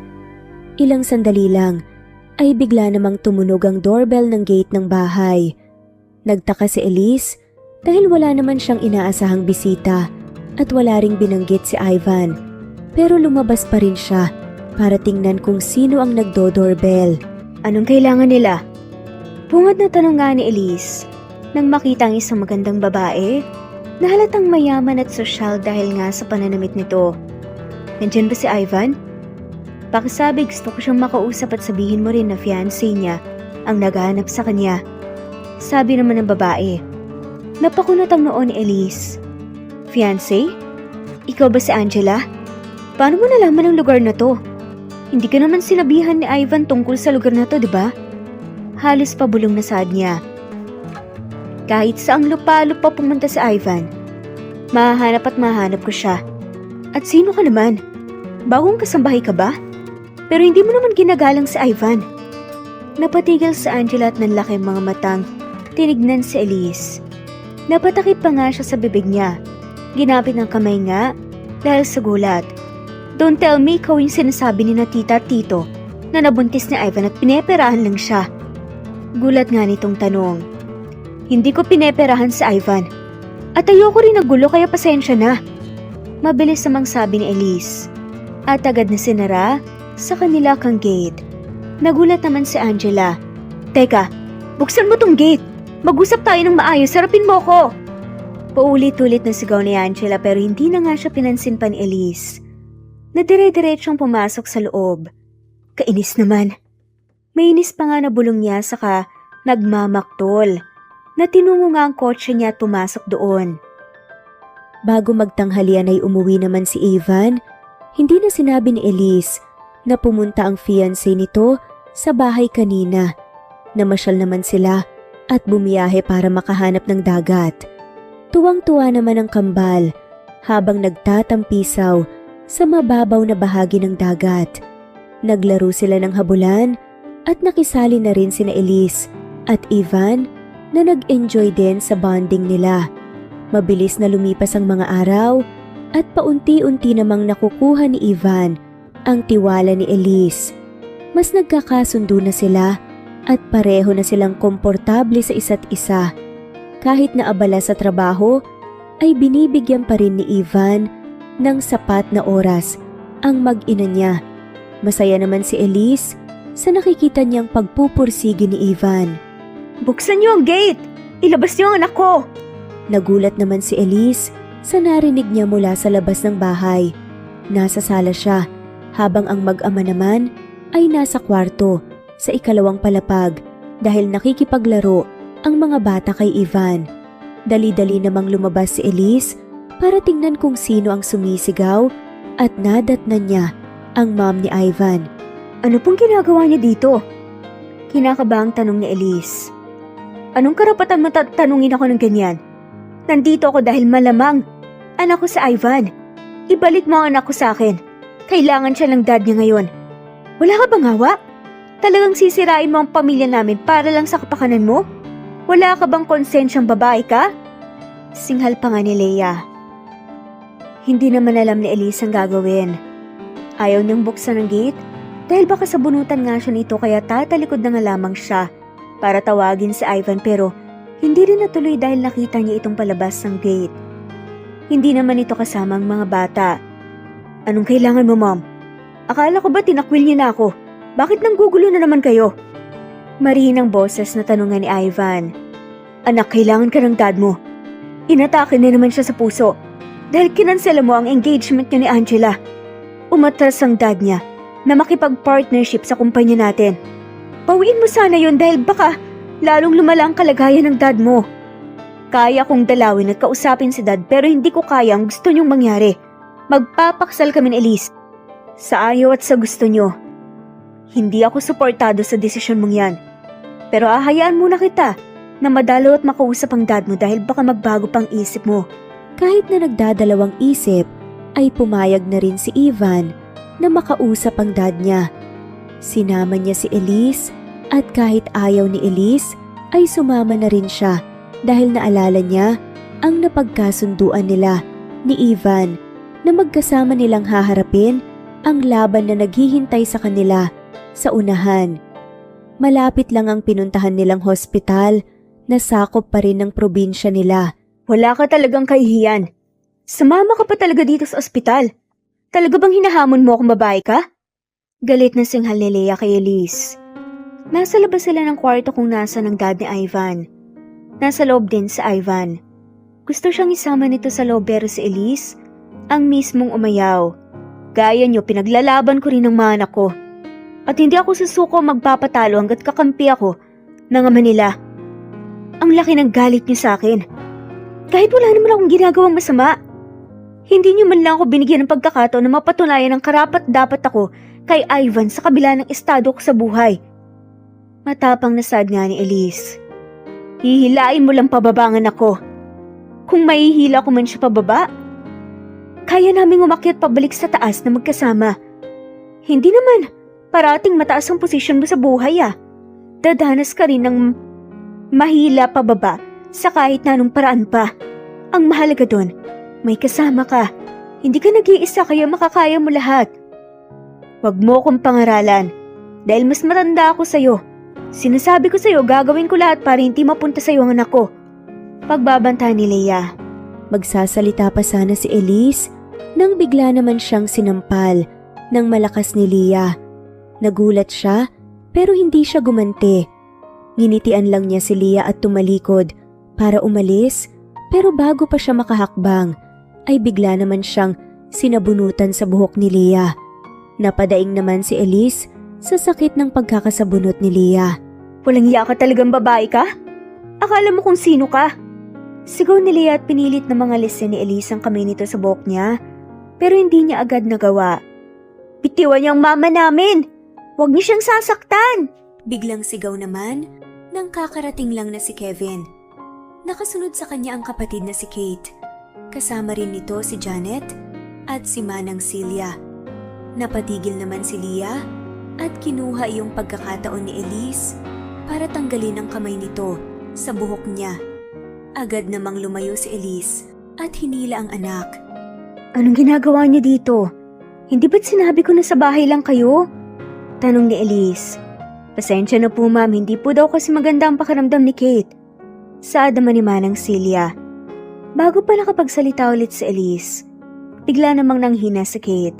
Ilang sandali lang ay bigla namang tumunog ang doorbell ng gate ng bahay. Nagtaka si Elise dahil wala naman siyang inaasahang bisita at wala ring binanggit si Ivan. Pero lumabas pa rin siya para tingnan kung sino ang nagdo-doorbell. Anong kailangan nila? Bungad na tanong nga ni Elise nang makita ang isang magandang babae na halatang mayaman at sosyal dahil nga sa pananamit nito. Nandyan ba si Ivan? Pakisabi, gusto ko siyang makausap at sabihin mo rin na fiancé niya ang naghahanap sa kanya. Sabi naman ng babae. Napakunot ang noo ni Elise. Fiancé? Ikaw ba si Angela? Paano mo nalaman ang lugar na to? Hindi ka naman sinabihan ni Ivan tungkol sa lugar na to, di ba? Halos pabulong na saad niya. Kahit saang lupa-lupa pumunta si Ivan, mahahanap at mahanap ko siya. At sino ka naman? Bagong kasambahay ka ba? Pero hindi mo naman ginagalang si Ivan. Napatigil si Angela at nanlaki mga matang tinignan si Elise. Napatakip pa nga siya sa bibig niya. Ginapit ng kamay nga dahil sa gulat. Don't tell me ikaw yung sinasabi ni na tita at tito na nabuntis ni Ivan at pineperahan lang siya. Gulat nga nitong tanong. Hindi ko pineperahan si Ivan. At ayoko rin nagulo kaya pasensya na. Mabilis namang sabi ni Elise. At agad na sinara sa kanila kang gate. Nagulat naman si Angela. Teka, buksan mo tong gate. Mag-usap tayo ng maayos, sarapin mo ko. Paulit-ulit na sigaw ni Angela pero hindi na nga siya pinansin pa ni Elise. Nadire-diretsong pumasok sa loob. Kainis naman. Mainis pa nga na bulong niya saka nagmamaktol. Na tinungo nga ang kotse niya at pumasok doon. Bago magtanghalian ay umuwi naman si Ivan, hindi na sinabi ni Elise na pumunta ang fiancé nito sa bahay kanina. Namasyal naman sila at bumiyahe para makahanap ng dagat. Tuwang-tuwa naman ang kambal habang nagtatampisaw sa mababaw na bahagi ng dagat. Naglaro sila ng habulan at nakisali na rin sina Elise at Ivan na nag-enjoy din sa bonding nila. Mabilis na lumipas ang mga araw at paunti-unti namang nakukuha ni Ivan ang tiwala ni Elise. Mas nagkakasundo na sila at pareho na silang komportable sa isa't isa. Kahit na abala sa trabaho, ay binibigyan pa rin ni Ivan ng sapat na oras ang mag-ina niya. Masaya naman si Elise sa nakikita niyang pagpupursige ni Ivan. Buksan niyo ang gate! Ilabas niyo ang anak ko! Nagulat naman si Elise sa narinig niya mula sa labas ng bahay. Nasa sala siya habang ang mag-ama naman ay nasa kwarto sa ikalawang palapag dahil nakikipaglaro ang mga bata kay Ivan. Dali-dali namang lumabas si Elise para tingnan kung sino ang sumisigaw at nadatnan niya ang mom ni Ivan. Ano pong ginagawa niya dito? Kinakabahang tanong ni Elise. Anong karapatan mo tanungin ako ng ganyan? Nandito ako dahil malamang anak ko si Ivan. Ibalik mo ang anak ko sa akin. Kailangan siya ng dad niya ngayon. Wala ka bang hawa? Talagang sisirain mo ang pamilya namin para lang sa kapakanan mo? Wala ka bang konsensyang babae ka? Singhal pa nga ni Leia. Hindi naman alam ni Elise ang gagawin. Ayaw niyang buksan ang gate dahil baka sabunutan nga siya nito kaya tatalikod na nga lamang siya para tawagin si Ivan pero hindi rin natuloy dahil nakita niya itong palabas ng gate. Hindi naman ito kasama ang mga bata. Anong kailangan mo, Mom? Akala ko ba tinakwil niyo na ako? Bakit nanggugulo na naman kayo? Marinang boses na tanungan ni Ivan. Anak, kailangan ka ng dad mo. Inatake na naman siya sa puso dahil kinansela mo ang engagement niya ni Angela. Umatras ang dad niya na makipag-partnership sa kumpanya natin. Bawiin mo sana yun dahil baka lalong lumala ang kalagayan ng dad mo. Kaya kong dalawin at kausapin si dad pero hindi ko kaya ang gusto niyong mangyari. Magpapaksal kami ni Elise. Sa ayaw at sa gusto niyo. Hindi ako suportado sa desisyon mong yan. Pero ahayaan muna kita na madalo at makausap ang dad mo dahil baka magbago pang isip mo. Kahit na nagdadalawang isip, ay pumayag na rin si Ivan na makausap ang dad niya. Sinama niya si Elise at kahit ayaw ni Elise ay sumama na rin siya dahil naalala niya ang napagkasunduan nila ni Ivan na magkasama nilang haharapin ang laban na naghihintay sa kanila sa unahan. Malapit lang ang pinuntahan nilang hospital na sakop pa rin ng probinsya nila. Wala ka talagang kahihiyan. Sumama ka pa talaga dito sa ospital. Talaga bang hinahamon mo kung babae ka? Galit na singhal ni Leia kay Elise. Nasa labas sila ng kwarto kung nasa ng dad ni Ivan. Nasa loob din si Ivan. Gusto siyang isama nito sa loob pero si Elise ang mismong umayaw. Gaya niyo, pinaglalaban ko rin ng mga anak ko. At hindi ako susuko magpapatalo hanggat kakampi ako ng ama nila. Ang laki ng galit niyo sa akin. Kahit wala naman akong ginagawang masama. Hindi niyo man lang ako binigyan ng pagkakataon na mapatunayan ang karapat-dapat ako kay Ivan sa kabila ng estado ko sa buhay. Matapang na sad nga ni Elise. Hihilain mo lang pababangan ako. Kung mahihila ko man siya pababa, kaya naming umakyat pabalik sa taas na magkasama. Hindi naman, parating mataas ang posisyon mo sa buhay ah. Dadanas ka rin ng mahila pababa sa kahit na anong paraan pa. Ang mahalaga doon, may kasama ka. Hindi ka nag-iisa kaya makakaya mo lahat. Huwag mo akong pangaralan dahil mas matanda ako sa'yo. Sinasabi ko sa'yo, gagawin ko lahat para hindi mapunta sa'yo ang anak ko. Pagbabanta ni Leia. Magsasalita pa sana si Elise nang bigla naman siyang sinampal ng malakas ni Leia. Nagulat siya pero hindi siya gumanti. Nginitian lang niya si Leia at tumalikod para umalis pero bago pa siya makahakbang ay bigla naman siyang sinabunutan sa buhok ni Leia. Napadaing naman si Elise sa sakit ng pagkakasabunot ni Leia. Walang iya ka talagang babae ka? Akala mo kung sino ka? Sigaw ni Leia at pinilit na mga listen ni Elise ang kamay nito sa buhok niya pero hindi niya agad nagawa. Bitiwan niyang mama namin! Huwag niyo siyang sasaktan! Biglang sigaw naman nang kakarating lang na si Kevin. Nakasunod sa kanya ang kapatid na si Kate. Kasama rin nito si Janet at si Manang Celia. Napatigil naman si Leia at kinuha iyong pagkakataon ni Elise para tanggalin ang kamay nito sa buhok niya. Agad namang lumayo si Elise at hinila ang anak. Anong ginagawa niyo dito? Hindi ba't sinabi ko na sa bahay lang kayo? Tanong ni Elise. Pasensya na po ma'am, hindi po daw kasi maganda ang pakiramdam ni Kate. Saad naman ni Manang Celia. Bago pa nakapagsalita ulit si Elise, bigla namang nanghina si Kate.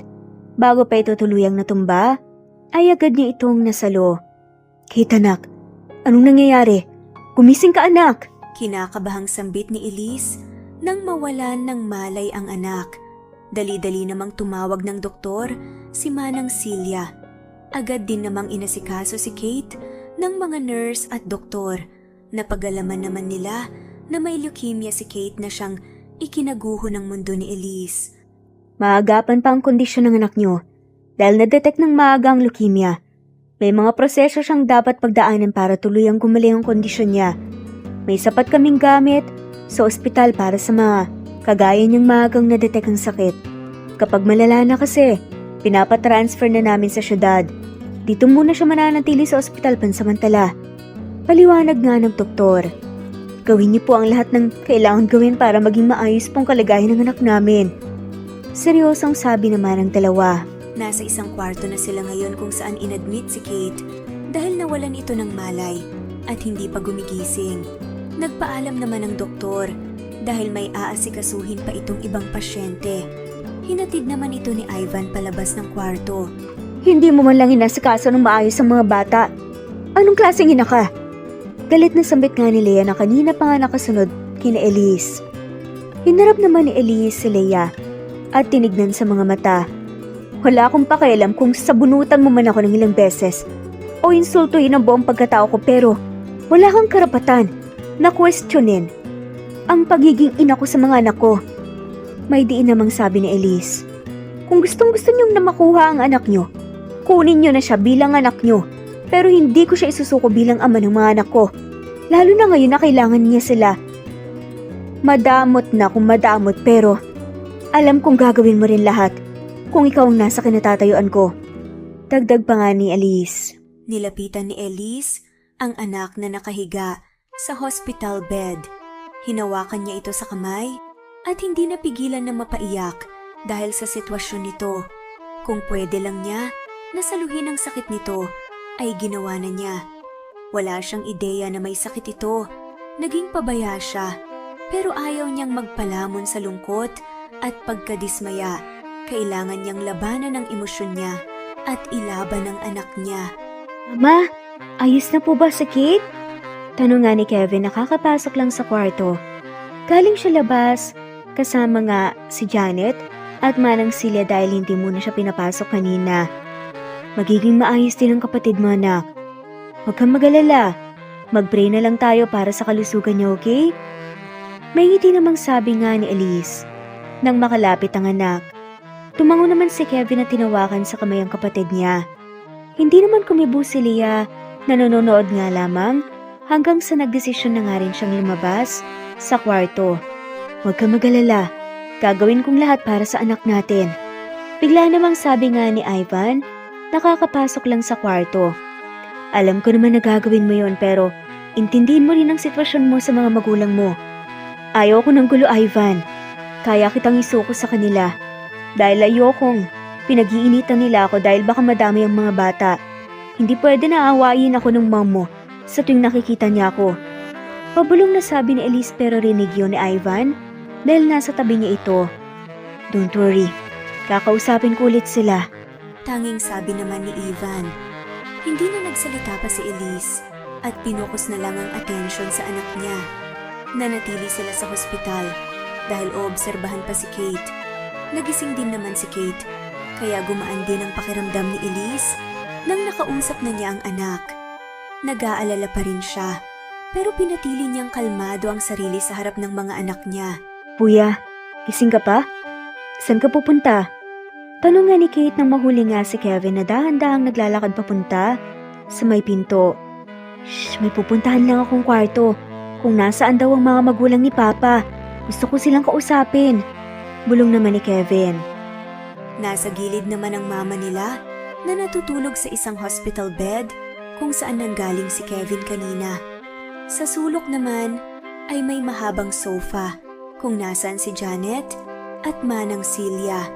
Bago pa ito tuluyang natumba, ay agad niya itong nasalo. Kate anak, anong nangyayari? Gumising ka anak! Kinakabahang sambit ni Elise nang mawalan ng malay ang anak. Dali-dali namang tumawag ng doktor si Manang Celia. Agad din namang inasikaso si Kate ng mga nurse at doktor. Napagalaman naman nila na may leukemia si Kate na siyang ikinaguho ng mundo ni Elise. Maagapan pa ang kondisyon ng anak niyo dahil na-detect ng maaga ang leukemia. May mga proseso siyang dapat pagdaanan para tuluyang gumaling ang kondisyon niya. May sapat kaming gamit sa ospital para sa mga kagaya niyang maagang na-detect ang sakit. Kapag malala na kasi, pinapatransfer na namin sa syudad. Dito muna siya mananatili sa ospital pansamantala. Paliwanag nga ng doktor. Gawin niyo po ang lahat ng kailangan gawin para maging maayos pong kalagayan ng anak namin. Seryosong sabi naman ng dalawa. Nasa isang kwarto na sila ngayon kung saan inadmit si Kate dahil nawalan ito ng malay at hindi pa gumigising. Nagpaalam naman ang doktor dahil may aasikasuhin pa itong ibang pasyente. Hinatid naman ito ni Ivan palabas ng kwarto. Hindi mo man lang inasikaso ng maayos ang mga bata. Anong klaseng ina ka? Galit na sambit nga ni Leah na kanina pa nga nakasunod kina Elise. Hinarap naman ni Elise si Leah at tinignan sa mga mata. Wala akong pakialam kung sabunutan mo man ako ng ilang beses o insultuin ang buong pagkatao ko, pero wala kang karapatan na questionin ang pagiging ina ko sa mga anak ko. May diin namang sabi ni Elise. Kung gustong-gusto niyong na makuha ang anak niyo, kunin niyo na siya bilang anak niyo. Pero hindi ko siya isusuko bilang ama ng mga anak ko. Lalo na ngayon na kailangan niya sila. Madamot na kung madamot, pero alam kong gagawin mo rin lahat kung ikaw ang nasa kinatatayuan ko. Dagdag pa nga ni Elise. Nilapitan ni Elise ang anak na nakahiga sa hospital bed. Hinawakan niya ito sa kamay at hindi napigilan na mapaiyak dahil sa sitwasyon nito. Kung pwede lang niya nasaluhin ang sakit nito, ay ginawa na niya. Wala siyang ideya na may sakit ito. Naging pabaya siya, pero ayaw niyang magpalamon sa lungkot at pagkadismaya. Kailangan niyang labanan ang emosyon niya at ilaban ang anak niya. Mama, ayos na po ba si Kate? Tanong nga ni Kevin na kakapasok lang sa kwarto. Galing siya labas, kasama nga si Janet at manang Celia dahil hindi muna siya pinapasok kanina. Magiging maayos din ang kapatid mo, anak. Huwag kang mag-alala. Mag-pray na lang tayo para sa kalusugan niya, okay? May ngiti namang sabi nga ni Elise nang makalapit ang anak. Tumango naman si Kevin at tinawakan sa kamay ang kapatid niya. Hindi naman kumibo si Leah na nanonood nga lamang hanggang sa nagdesisyon na nga rin siyang lumabas sa kwarto. Huwag kang mag-alala. Gagawin kong lahat para sa anak natin. Bigla namang sabi nga ni Ivan, nakakapasok lang sa kwarto. Alam ko naman na gagawin mo yon, pero intindihin mo rin ang sitwasyon mo sa mga magulang mo. Ayaw ko ng gulo, Ivan. Kaya kitang isuko sa kanila. Dahil ayokong pinag-iinitan nila ako dahil baka madami ang mga bata. Hindi pwede na aawayin ako ng mom mo sa tuwing nakikita niya ako. Pabulong na sabi ni Elise pero rinig yun ni Ivan dahil nasa tabi niya ito. Don't worry, kakausapin ko ulit sila. Tanging sabi naman ni Ivan. Hindi na nagsalita pa si Elise at pinukus na lang ang atensyon sa anak niya. Nanatili sila sa hospital dahil oobserbahan pa si Kate. Nagising din naman si Kate, kaya gumaan din ang pakiramdam ni Elise nang nakausap na niya ang anak. Nag-aalala pa rin siya, pero pinatili niyang kalmado ang sarili sa harap ng mga anak niya. Kuya, gising ka pa? Saan ka pupunta? Tanong nga ni Kate nang mahuli nga si Kevin na dahan-dahang naglalakad papunta sa may pinto. Shh, may pupuntahan lang akong kwarto. Kung nasaan daw ang mga magulang ni Papa, gusto ko silang kausapin. Bulong naman ni Kevin. Nasa gilid naman ang mama nila na natutulog sa isang hospital bed kung saan nanggaling si Kevin kanina. Sa sulok naman ay may mahabang sofa kung nasaan si Janet at manang Celia.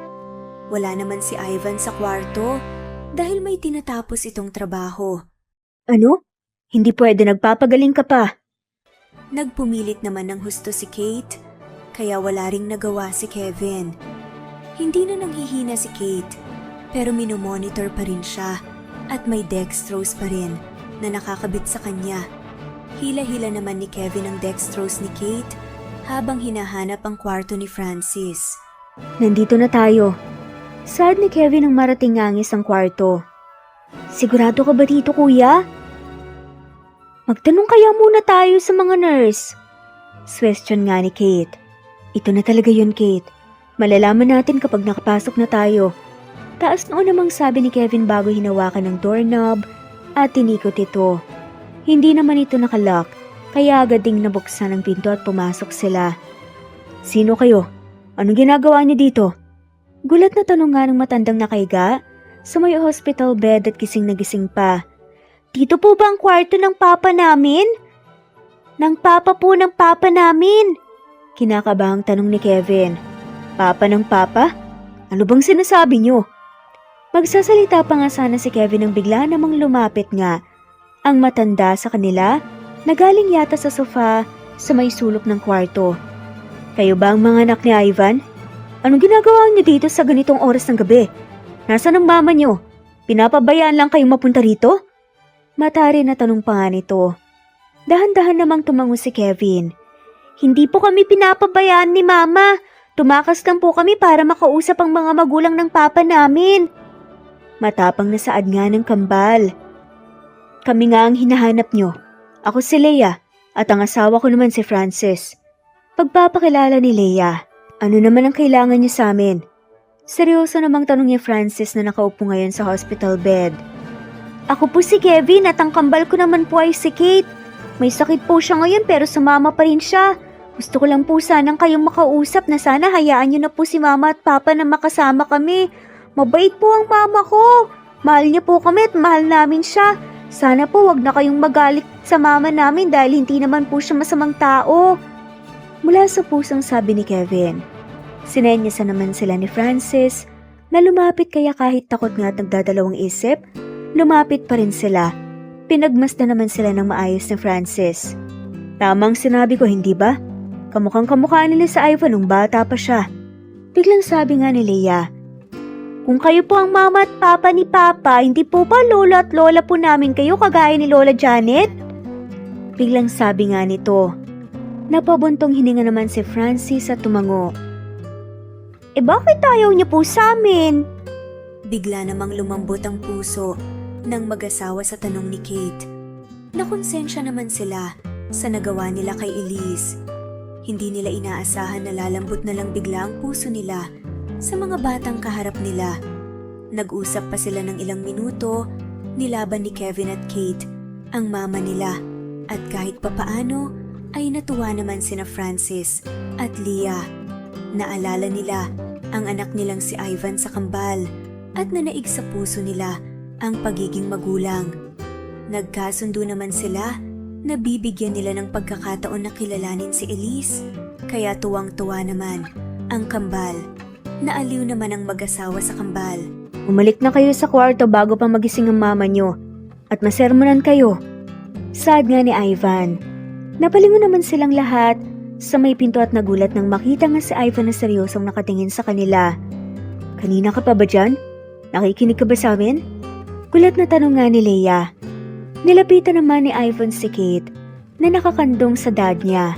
Wala naman si Ivan sa kwarto dahil may tinatapos itong trabaho. Ano? Hindi pwede, nagpapagaling ka pa. Nagpumilit naman ng husto si Kate, kaya wala ring nagawa si Kevin. Hindi na nanghihina si Kate, pero minomonitor pa rin siya at may dextrose pa rin na nakakabit sa kanya. Hila-hila naman ni Kevin ang dextrose ni Kate habang hinahanap ang kwarto ni Francis. Nandito na tayo. Sad ni Kevin ang marating ngangis ang kwarto. Sigurado ka ba dito, kuya? Magtanong kaya muna tayo sa mga nurse. Question nga ni Kate. Ito na talaga yun, Kate. Malalaman natin kapag nakapasok na tayo. Taas noon namang sabi ni Kevin bago hinawakan ng doorknob at tinikot ito. Hindi naman ito nakalock, kaya agad ding nabuksan ang pinto at pumasok sila. Sino kayo? Anong ginagawa niyo dito? Gulat na tanong nga ng matandang nakahiga sa may hospital bed at gising na gising pa. Dito po ba ang kwarto ng papa namin? Ng papa po ng papa namin. Kinakabahang tanong ni Kevin. Papa ng papa? Ano bang sinasabi niyo? Magsasalita pa nga sana si Kevin nang bigla namang lumapit nga ang matanda sa kanila na galing yata sa sofa sa may sulok ng kwarto. Kayo ba ang mga anak ni Ivan? Anong ginagawa niyo dito sa ganitong oras ng gabi? Nasaan ang mama niyo? Pinapabayaan lang kayong mapunta rito? Matari na tanong pa nga nito. Dahan-dahan namang tumango si Kevin. Hindi po kami pinapabayaan ni Mama. Tumakas lang po kami para makausap ang mga magulang ng papa namin. Matapang na saad nga ng kambal. Kami nga ang hinahanap nyo. Ako si Leia at ang asawa ko naman si Francis. Pagpapakilala ni Leia, ano naman ang kailangan niyo sa amin? Seryoso namang tanong ni Francis na nakaupo ngayon sa hospital bed. Ako po si Kevin at ang kambal ko naman po ay si Kate. May sakit po siya ngayon pero sumama pa rin siya. Gusto ko lang po sanang kayong makausap na sana hayaan niyo na po si Mama at Papa na makasama kami. Mabait po ang mama ko. Mahal niya po kami at mahal namin siya. Sana po wag na kayong magalit sa mama namin dahil hindi naman po siya masamang tao. Mula sa pusong sabi ni Kevin. Sinenyasan naman sila ni Francis na lumapit kaya kahit takot nga at nagdadalawang isip, lumapit pa rin sila. Pinagmasdan naman sila ng maayos ni Francis. Tamang sinabi ko, hindi ba? Kamukhang kamukha nila sa Ivan nung bata pa siya. Biglang sabi nga ni Leia, kung kayo po ang mama at papa ni Papa, hindi po ba lola at lola po namin kayo kagaya ni Lola Janet? Biglang sabi nga nito. Napabuntong hininga naman si Francis at tumango. Bakit ayaw niyo po sa amin? Bigla namang lumambot ang puso ng mag-asawa sa tanong ni Kate. Nakonsensya naman sila sa nagawa nila kay Elise. Hindi nila inaasahan na lalambot na lang bigla ang puso nila sa mga batang kaharap nila. Nag-usap pa sila ng ilang minuto, nilaban ni Kevin at Kate ang mama nila. At kahit papaano ay natuwa naman sina Francis at Leia. Naalala nila ang anak nilang si Ivan sa kambal at nanaig sa puso nila ang pagiging magulang. Nagkasundo naman sila na bibigyan nila ng pagkakataon na kilalanin si Elise, kaya tuwang-tuwa naman ang kambal. Naaliw naman ang mag-asawa sa kambal. Umalik na kayo sa kwarto bago pa magising ang mama nyo at masermonan kayo. Saad nga ni Ivan. Napalingon naman silang lahat sa may pinto at nagulat nang makita nga si Ivan na seryosong nakatingin sa kanila. Kanina ka pa ba dyan? Nakikinig ka ba sa amin? Gulat na tanong nga ni Leia. Nilapitan naman ni Ivan si Kate na nakakandong sa dad niya.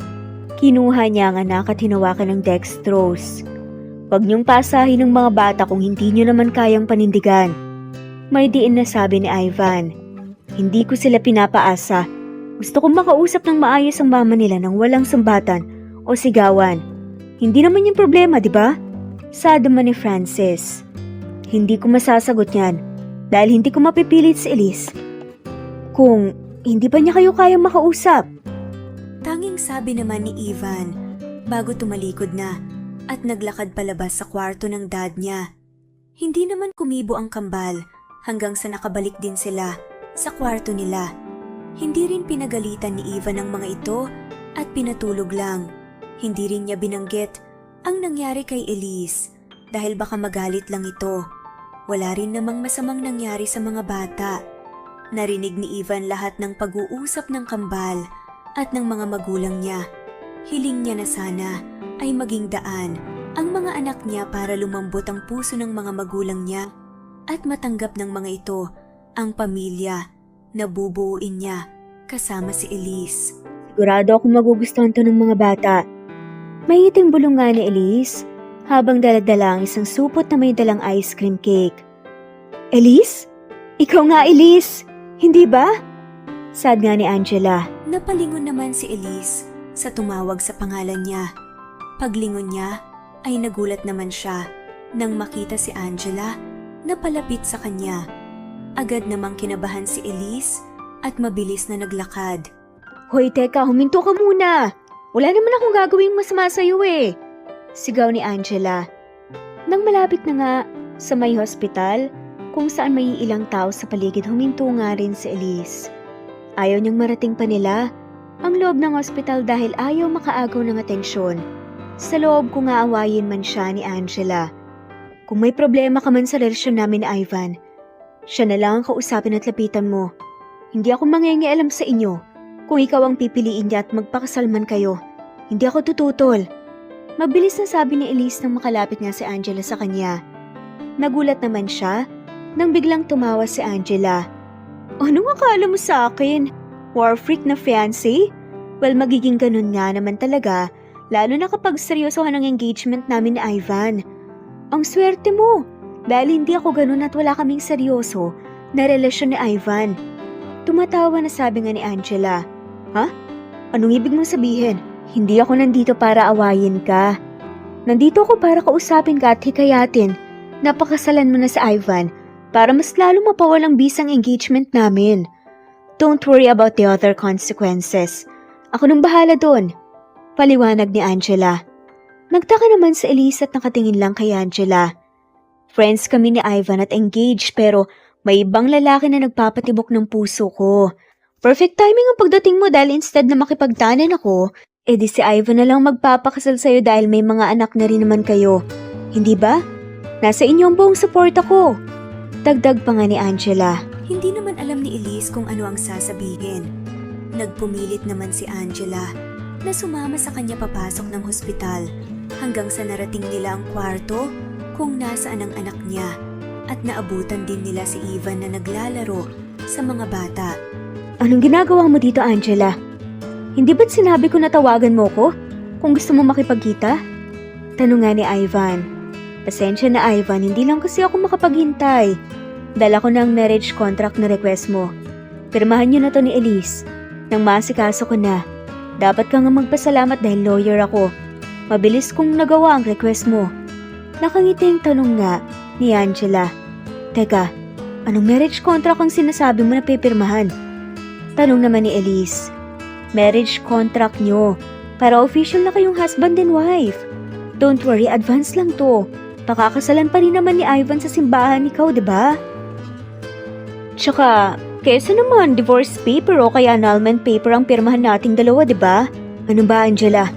Kinuha niya ang anak at hinawakan ng dextrose. Huwag niyong pasahin ng mga bata kung hindi niyo naman kayang panindigan. May diin na sabi ni Ivan. Hindi ko sila pinapaasa. Gusto kong makausap ng maayos ang mama nila nang walang sumbatan o sigawan. Hindi naman yung problema, di ba? Sabi man ni Francis. Hindi ko masasagot yan dahil hindi ko mapipilit si Elise. Kung hindi ba niya kayo kayang makausap? Tanging sabi naman ni Ivan bago tumalikod na at naglakad palabas sa kwarto ng dad niya. Hindi naman kumibo ang kambal hanggang sa nakabalik din sila sa kwarto nila. Hindi rin pinagalitan ni Ivan ang mga ito at pinatulog lang. Hindi rin niya binanggit ang nangyari kay Elise dahil baka magalit lang ito. Wala rin namang masamang nangyari sa mga bata. Narinig ni Ivan lahat ng pag-uusap ng kambal at ng mga magulang niya. Hiling niya na sana ay maging daan ang mga anak niya para lumambot ang puso ng mga magulang niya at matanggap ng mga ito ang pamilya na bubuuin niya kasama si Elise. Sigurado akong magugustuhan to ng mga bata. May iting bulong nga ni Elise habang daladala ang isang supot na may dalang ice cream cake. Elise? Ikaw nga, Elise! Hindi ba? Sad nga ni Angela. Napalingon naman si Elise sa tumawag sa pangalan niya. Paglingon niya ay nagulat naman siya nang makita si Angela na palapit sa kanya. Agad namang kinabahan si Elise at mabilis na naglakad. Hoy teka, huminto ka muna! Wala naman akong gagawing masama sa'yo eh! Sigaw ni Angela. Nang malapit na nga sa may hospital, kung saan may ilang tao sa paligid, huminto nga rin si Elise. Ayaw niyang marating pa nila ang loob ng ospital dahil ayaw makaagaw ng atensyon. Sa loob kung aawayin man siya ni Angela. Kung may problema ka man sa relasyon namin ni Ivan, siya na lang ang kausapin at lapitan mo. Hindi ako mangingialam sa inyo. Kung ikaw ang pipiliin niya at magpakasal man kayo, hindi ako tututol. Mabilis na sabi ni Elise nang makalapit nga si Angela sa kanya. Nagulat naman siya nang biglang tumawa si Angela. Anong akala mo sa akin? War freak na fiancé? Well, magiging ganun nga naman talaga, lalo na kapag seryosohan ang engagement namin ni Ivan. Ang swerte mo, dahil hindi ako ganun at wala kaming seryoso na relasyon ni Ivan. Tumatawa na sabi nga ni Angela. Ha? Anong ibig mong sabihin? Hindi ako nandito para awayin ka. Nandito ako para kausapin ka at hikayatin. Napakasalan mo na si Ivan para mas lalo mapawalang bisang engagement namin. Don't worry about the other consequences. Ako nang bahala doon. Paliwanag ni Angela. Nagtaka naman si Elise at nakatingin lang kay Angela. Friends kami ni Ivan at engaged pero may ibang lalaki na nagpapatibok ng puso ko. Perfect timing ang pagdating mo dahil instead na makipagtanan ako, di si Ivan na lang magpapakasal sa'yo dahil may mga anak na rin naman kayo. Hindi ba? Nasa inyo ang buong support ako. Dagdag pa nga ni Angela. Hindi naman alam ni Elise kung ano ang sasabihin. Nagpumilit naman si Angela na sumama sa kanya papasok ng hospital hanggang sa narating nila ang kwarto kung nasaan ang anak niya at naabutan din nila si Ivan na naglalaro sa mga bata. Anong ginagawa mo dito, Angela? Hindi ba't sinabi ko na tawagan mo ko kung gusto mo makipagkita? Tanong nga ni Ivan. Pasensya na Ivan, hindi lang kasi ako makapaghintay. Dala ko ng marriage contract na request mo. Pirmahan niyo na to ni Elise. Nang masikaso ko na. Dapat ka nga magpasalamat dahil lawyer ako. Mabilis kong nagawa ang request mo. Nakangiti ang tanong nga ni Angela. Teka, anong marriage contract ang sinasabi mo na pipirmahan? Tanong naman ni Elise. Marriage contract nyo. Para official na kayong husband and wife. Don't worry, advance lang to. Pakakasalan pa rin naman ni Ivan sa simbahan ikaw, diba? Tsaka, kesa naman divorce paper o kaya annulment paper ang pirmahan nating dalawa, diba? Ano ba, Angela?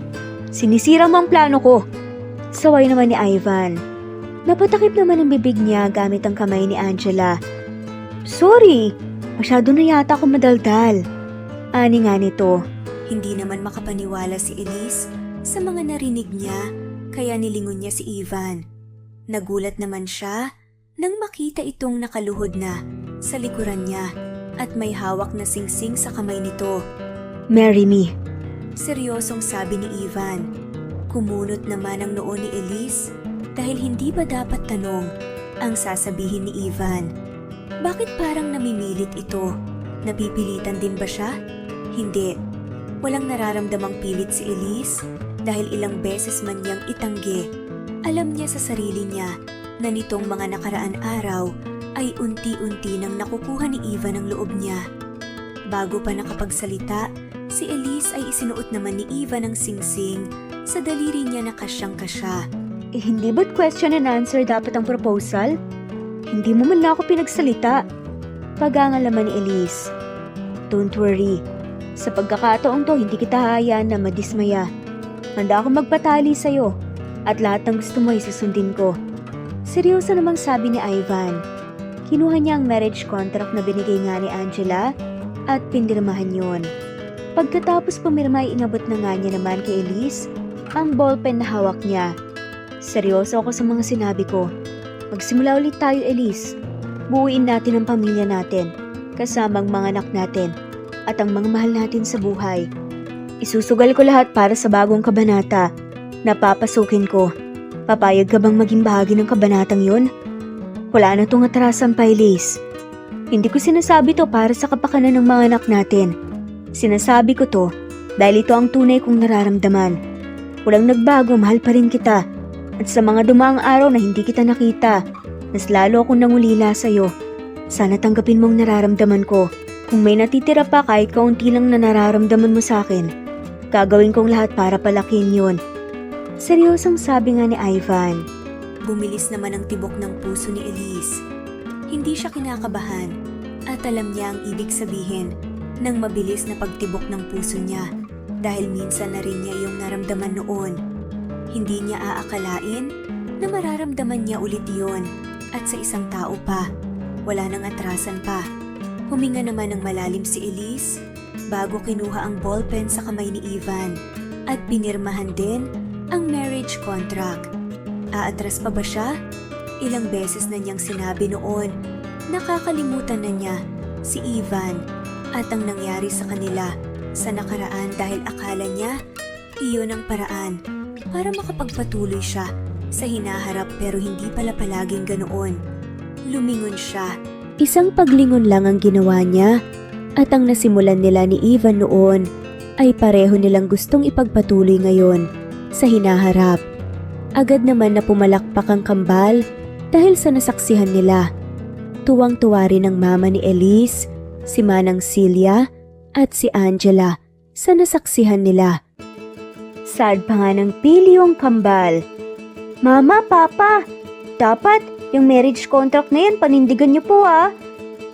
Sinisira mo ang plano ko. Saway naman ni Ivan. Napatakip naman ang bibig niya gamit ang kamay ni Angela. Sorry, masyado na yata ako madaldal. Ani nga nito. Hindi naman makapaniwala si Elise sa mga narinig niya kaya nilingon niya si Ivan. Nagulat naman siya nang makita itong nakaluhod na sa likuran niya at may hawak na singsing sa kamay nito. Marry me. Seryosong sabi ni Ivan. Kumunot naman ang noo ni Elise dahil hindi ba dapat tanong ang sasabihin ni Ivan. Bakit parang namimilit ito? Napipilitan din ba siya? Hindi. Walang nararamdamang pilit si Elise dahil ilang beses man niyang itanggi. Alam niya sa sarili niya na nitong mga nakaraan araw ay unti-unti nang nakukuha ni Ivan ang loob niya. Bago pa nakapagsalita, si Elise ay isinuot naman ni Ivan ang singsing sa daliri niya na kasyang-kasya. Hindi ba't question and answer dapat ang proposal? Hindi mo man lang ako pinagsalita. Pagangal naman ni Elise. Don't worry. Sa pagkakataong to, hindi kita hayaan na madismaya. Handa ako magpatali sa'yo at lahat ng gusto mo ay susundin ko. Seryoso namang sabi ni Ivan. Kinuha niya ang marriage contract na binigay nga ni Angela at pinirmahan yun. Pagkatapos pumirma ay inabot na nga niya naman kay Elise ang ballpen na hawak niya. Seryoso ako sa mga sinabi ko. Magsimula ulit tayo, Elise. Buuin natin ang pamilya natin, kasamang mga anak natin, at ang mga mahal natin sa buhay. Isusugal ko lahat para sa bagong kabanata na papasukin ko. Papayag ka bang maging bahagi ng kabanatang yun? Wala na tong atrasan pa, Elise. Hindi ko sinasabi to para sa kapakanan ng mga anak natin. Sinasabi ko to dahil ito ang tunay kong nararamdaman. Walang nagbago, mahal pa rin kita. At sa mga dumaang araw na hindi kita nakita, mas lalo akong nangulila sa'yo. Sana tanggapin mong nararamdaman ko. Kung may natitira pa kahit kaunti lang na nararamdaman mo sa akin, gagawin kong lahat para palakihin yun. Seryosong sabi nga ni Ivan. Bumilis naman ang tibok ng puso ni Elise. Hindi siya kinakabahan at alam niya ang ibig sabihin ng mabilis na pagtibok ng puso niya dahil minsan na rin niya yung naramdaman noon. Hindi niya aakalain na mararamdaman niya ulit yun at sa isang tao pa. Wala nang atrasan pa. Huminga naman ng malalim si Elise bago kinuha ang ballpen sa kamay ni Ivan at pinirmahan din ang marriage contract. Aatras pa ba siya? Ilang beses na niyang sinabi noon. Nakakalimutan na niya si Ivan at ang nangyari sa kanila sa nakaraan dahil akala niya iyon ang paraan para makapagpatuloy siya sa hinaharap pero hindi pala palaging ganoon. Lumingon siya. Isang paglingon lang ang ginawa niya at ang nasimulan nila ni Ivan noon ay pareho nilang gustong ipagpatuloy ngayon sa hinaharap. Agad naman na pumalakpak ang kambal dahil sa nasaksihan nila. Tuwang-tuwa rin ang mama ni Elise, si Manang Celia at si Angela sa nasaksihan nila. Sad pa nga ng pili yung kambal. Mama, Papa, dapat yung marriage contract na yan panindigan niyo po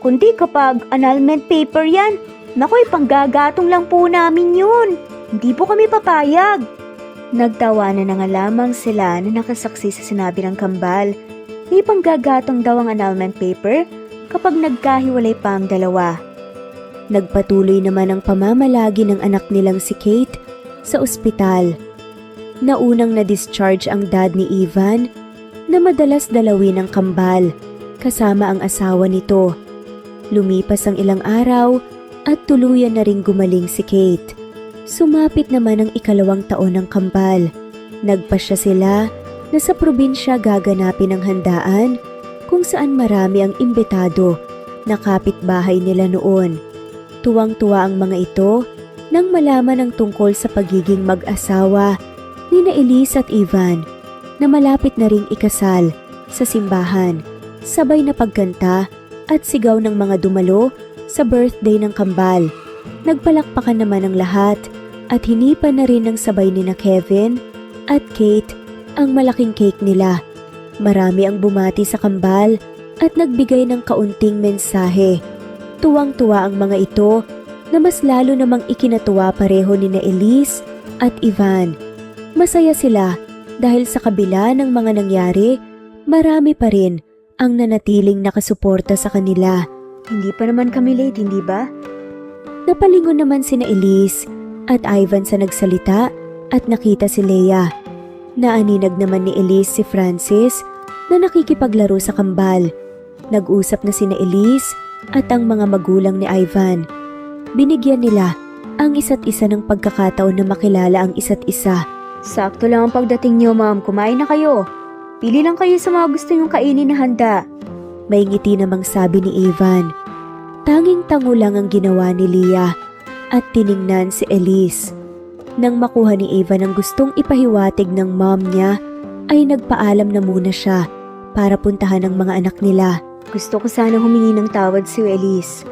Kundi kapag annulment paper yan, nako'y panggagatong lang po namin yun. Hindi po kami papayag. Nagtawanan na nga lamang sila na nakasaksi sa sinabi ng kambal. May panggagatong daw ang annulment paper kapag nagkahiwalay pa ang dalawa. Nagpatuloy naman ang pamamalagi ng anak nilang si Kate sa ospital. Naunang na-discharge ang dad ni Ivan na madalas dalawin ng kambal kasama ang asawa nito. Lumipas ang ilang araw at tuluyan na ring gumaling si Kate. Sumapit naman ang ikalawang taon ng kambal. Nagpasya sila na sa probinsya gaganapin ang handaan kung saan marami ang imbitado na kapitbahay nila noon. Tuwang-tuwa ang mga ito nang malaman ang tungkol sa pagiging mag-asawa ni na Elise at Ivan na malapit na ring ikasal sa simbahan. Sabay na pagkanta at sigaw ng mga dumalo sa birthday ng kambal. Nagpalakpakan naman ang lahat at hinipan na rin ng sabay ni na Kevin at Kate ang malaking cake nila. Marami ang bumati sa kambal at nagbigay ng kaunting mensahe. Tuwang-tuwa ang mga ito na mas lalo namang ikinatuwa pareho ni na Elise at Ivan. Masaya sila dahil sa kabila ng mga nangyari, marami pa rin ang nanatiling nakasuporta sa kanila. Hindi pa naman kami late, hindi ba? Napalingon naman sina Elise at Ivan sa nagsalita at nakita si Leia. Naaninag naman ni Elise si Francis na nakikipaglaro sa kambal. Nag-usap na sina Elise at ang mga magulang ni Ivan. Binigyan nila ang isa't isa ng pagkakataon na makilala ang isa't isa. Sakto lang ang pagdating niyo, ma'am. Kumain na kayo. Pili lang kayo sa mga gusto niyong kainin na handa. May ngiti namang sabi ni Ivan. Tanging-tango lang ang ginawa ni Leah at tiningnan si Elise. Nang makuha ni Ivan ang gustong ipahiwatig ng mom niya, ay nagpaalam na muna siya para puntahan ang mga anak nila. Gusto ko sana humingi ng tawad si Elise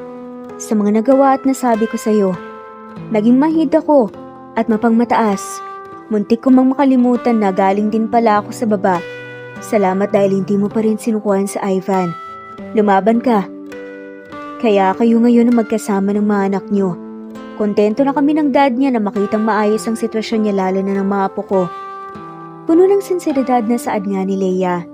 sa mga nagawa at nasabi ko sa'yo. Naging mahid ako at mapangmataas. Muntik ko mang makalimutan na galing din pala ako sa baba. Salamat dahil hindi mo pa rin sinukuhan sa Ivan. Lumaban ka. Kaya kayo ngayon na magkasama ng mga anak niyo. Kontento na kami ng dad niya na makitang maayos ang sitwasyon niya lalo na ng mga apo ko. Puno ng sinseridad na saad nga ni Leia.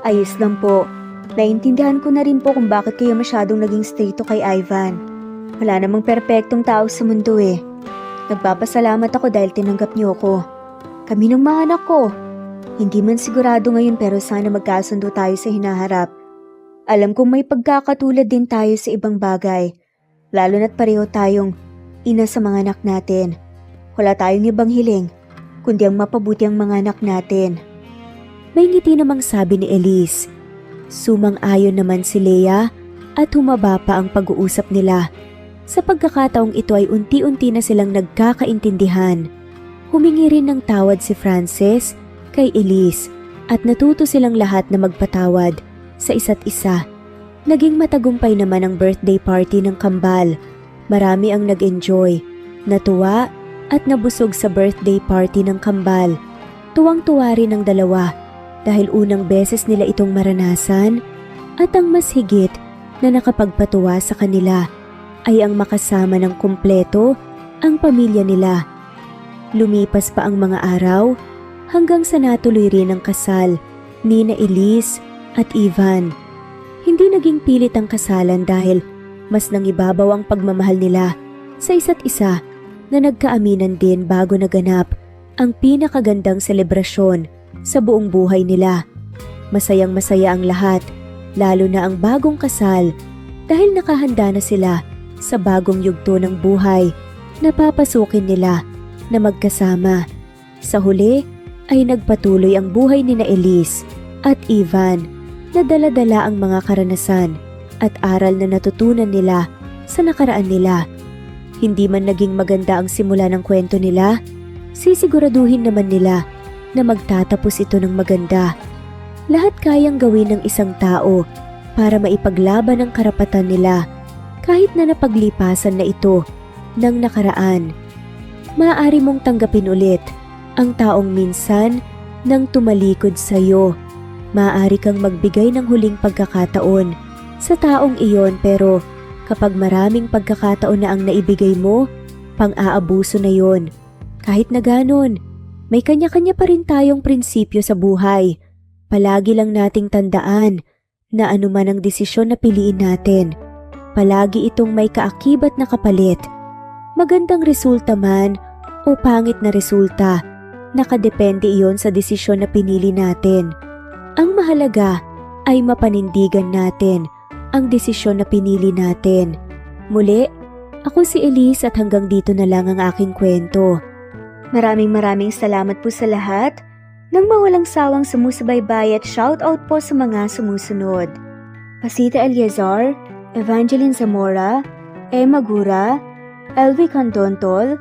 Ayos lang po. Naintindihan ko na rin po kung bakit kayo masyadong naging stricto kay Ivan. Wala namang perpektong tao sa mundo eh. Nagpapasalamat ako dahil tinanggap niyo ako. Kami ng mga anak ko. Hindi man sigurado ngayon pero sana magkasundo tayo sa hinaharap. Alam kong may pagkakatulad din tayo sa ibang bagay. Lalo na't pareho tayong ina sa mga anak natin. Wala tayong ibang hiling, kundi ang mapabuti ang mga anak natin. May ngiti namang sabi ni Elise. Sumang-ayon naman si Leia at humaba pa ang pag-uusap nila. Sa pagkakataong ito ay unti-unti na silang nagkakaintindihan. Humingi rin ng tawad si Francis kay Elise at natuto silang lahat na magpatawad sa isa't isa. Naging matagumpay naman ang birthday party ng kambal. Marami ang nag-enjoy, natuwa at nabusog sa birthday party ng kambal. Tuwang-tuwa rin ang dalawa dahil unang beses nila itong maranasan at ang mas higit na nakapagpatuwa sa kanila ay ang makasama ng kumpleto ang pamilya nila. Lumipas pa ang mga araw hanggang sa natuloy rin ang kasal ni na Elise at Ivan. Hindi naging pilit ang kasalan dahil mas nangibabaw ang pagmamahal nila sa isa't isa na nagkaaminan din bago naganap ang pinakagandang selebrasyon sa buong buhay nila. Masayang masaya ang lahat, lalo na ang bagong kasal dahil nakahanda na sila sa bagong yugto ng buhay na papasukin nila na magkasama. Sa huli ay nagpatuloy ang buhay ni na Elise at Ivan na dala-dala ang mga karanasan at aral na natutunan nila sa nakaraan nila. Hindi man naging maganda ang simula ng kwento nila, sisiguraduhin naman nila na magtatapos ito ng maganda. Lahat kayang gawin ng isang tao para maipaglaban ang karapatan nila kahit na napaglipasan na ito ng nakaraan. Maaari mong tanggapin ulit ang taong minsan nang tumalikod sa iyo. Maaari kang magbigay ng huling pagkakataon sa taong iyon, pero kapag maraming pagkakataon na ang naibigay mo, pang-aabuso na yon. Kahit na ganon, may kanya-kanya pa rin tayong prinsipyo sa buhay. Palagi lang nating tandaan na anuman ang desisyon na piliin natin, palagi itong may kaakibat na kapalit. Magandang resulta man o pangit na resulta, nakadepende iyon sa desisyon na pinili natin. Ang mahalaga ay mapanindigan natin ang desisyon na pinili natin. Muli, ako si Elise at hanggang dito na lang ang aking kwento. Maraming salamat po sa lahat ng mawalang sawang sumusubaybay at shoutout po sa mga sumusunod. Pasita Eliazar, Evangeline Zamora, Emma Gura, Elvi Candontol,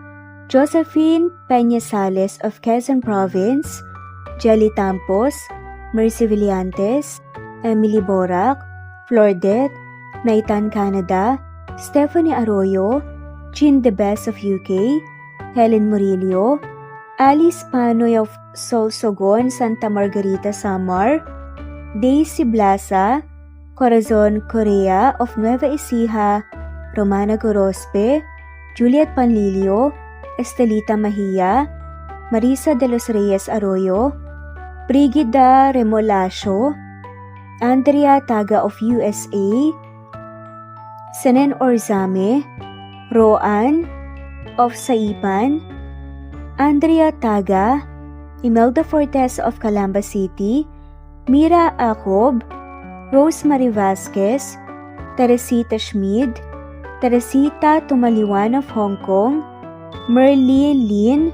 Josephine Peñasales of Quezon Province, Jelly Tampos, Mercy Villantes, Emily Borac, Flordet, Naitan Canada, Stephanie Arroyo, Jean De Best of UK, Helen Murillo, Alice Panoy of Solsogon, Santa Margarita, Samar, Daisy Blasa, Corazon Correa of Nueva Ecija, Romana Gorospe, Juliet Panlilio, Estelita Mahia, Marisa de los Reyes Arroyo, Brigida Remolacio, Andrea Taga of USA, Senen Orzame, Roan of Saipan, Andrea Taga, Imelda Fortes of Calamba City, Mira Acob, Rosemary Vasquez, Teresita Schmid, Teresita Tumaliwan of Hong Kong, Merly Lin,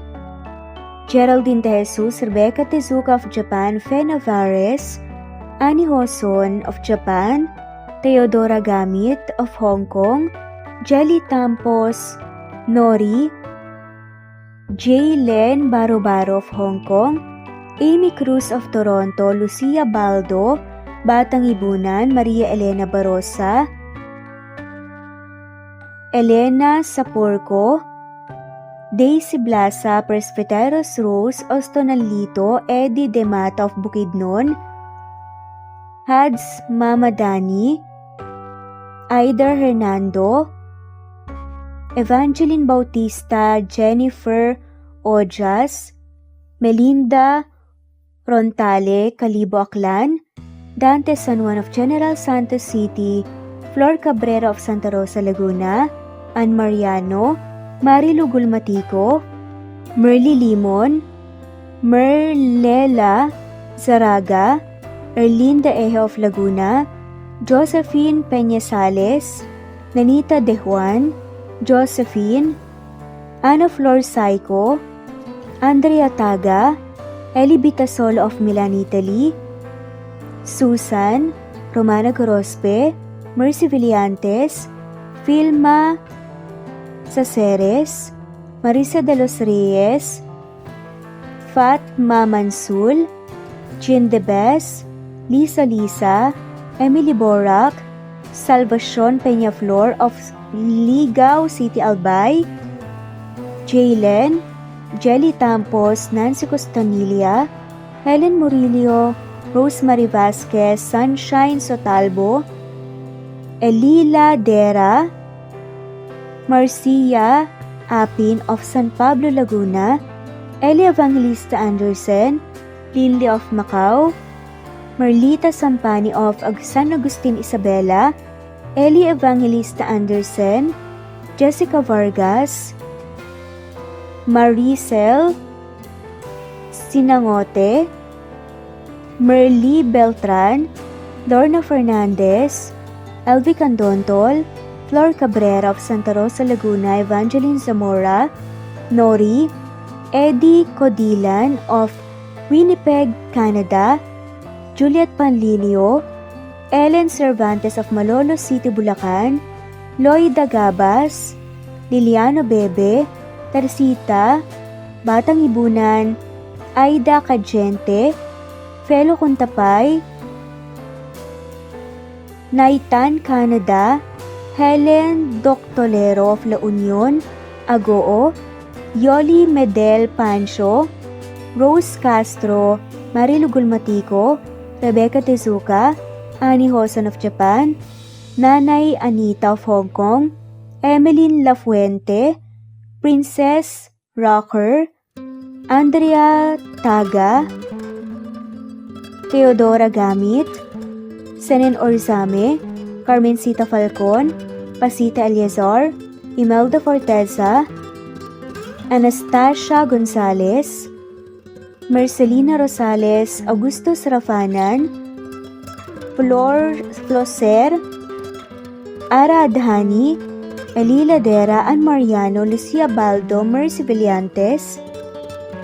Geraldine De Jesus, Rebecca Tezuka of Japan, Fe Navares, Annie Hoson of Japan, Theodora Gamit of Hong Kong, Jelly Tampos, Nori, J. Len Baro-Baro of Hong Kong, Amy Cruz of Toronto, Lucia Baldo, Batang Ibunan, Maria Elena Barosa, Elena Sapurco, Daisy Blasa, Presbyteros Rose, Ostonalito, Eddie Demata of Bukidnon, Hads Mama Dani, Aida Hernando, Evangeline Bautista, Jennifer Ojas, Melinda Rontale, Calibo Aklan, Dante San Juan of General Santos City, Flor Cabrera of Santa Rosa, Laguna, Ann Mariano, Marilu Gulmatico, Merly Limon, Merlela Zaraga, Erlinda Eje of Laguna, Josephine Peñasales, Nanita De Juan, Josephine, Ana Flor Saico, Andrea Taga, Eli Bitasolo of Milan, Italy, Susan, Romana Gorospe, Mercy Villantes, Filma Saceres, Marisa de los Reyes, Fatma Mansul, Jean De Bes, Lisa, Emily Borac, Salvacion Peñaflor of Ligao City, Albay, Jaylen, Jelly Tampos, Nancy Costanilla, Helen Murillo, Rosemary Vasquez, Sunshine Sotalbo, Elila Dera, Marcia Apin of San Pablo, Laguna, Eli Evangelista Anderson, Lily of Macau, Merlita Sampani of San Agustin, Isabela, Eli Evangelista Anderson, Jessica Vargas, Maricel Sinangote, Merly Beltran, Lorna Fernandez, Elvi Candontol, Flor Cabrera of Santa Rosa, Laguna, Evangeline Zamora, Nori, Eddie Codilan of Winnipeg, Canada, Juliet Panlilio, Ellen Cervantes of Malolos City, Bulacan, Lloyda Gabas, Liliano Bebe, Teresita, Batang Ibunan, Aida Cagente, Felo Contapay, Naitan, Canada, Helen Doctolero of La Union, Agoo, Yoli Medel Pancho, Rose Castro, Marilu Gulmatico, Rebecca Tezuka, Annie Hosan of Japan, Nanay Anita of Hong Kong, Emeline Lafuente, Princess Rocker, Andrea Taga, Teodora Gamit, Senen Orzame, Carmencita Falcon, Pasita Eliazar, Imelda Forteza, Anastasia Gonzalez, Marcelina Rosales, Augustus Rafanan, Flor Floser, Ara Adhani, Elila Dera, Ann Mariano, Lucia Baldo, Mercy Villantes,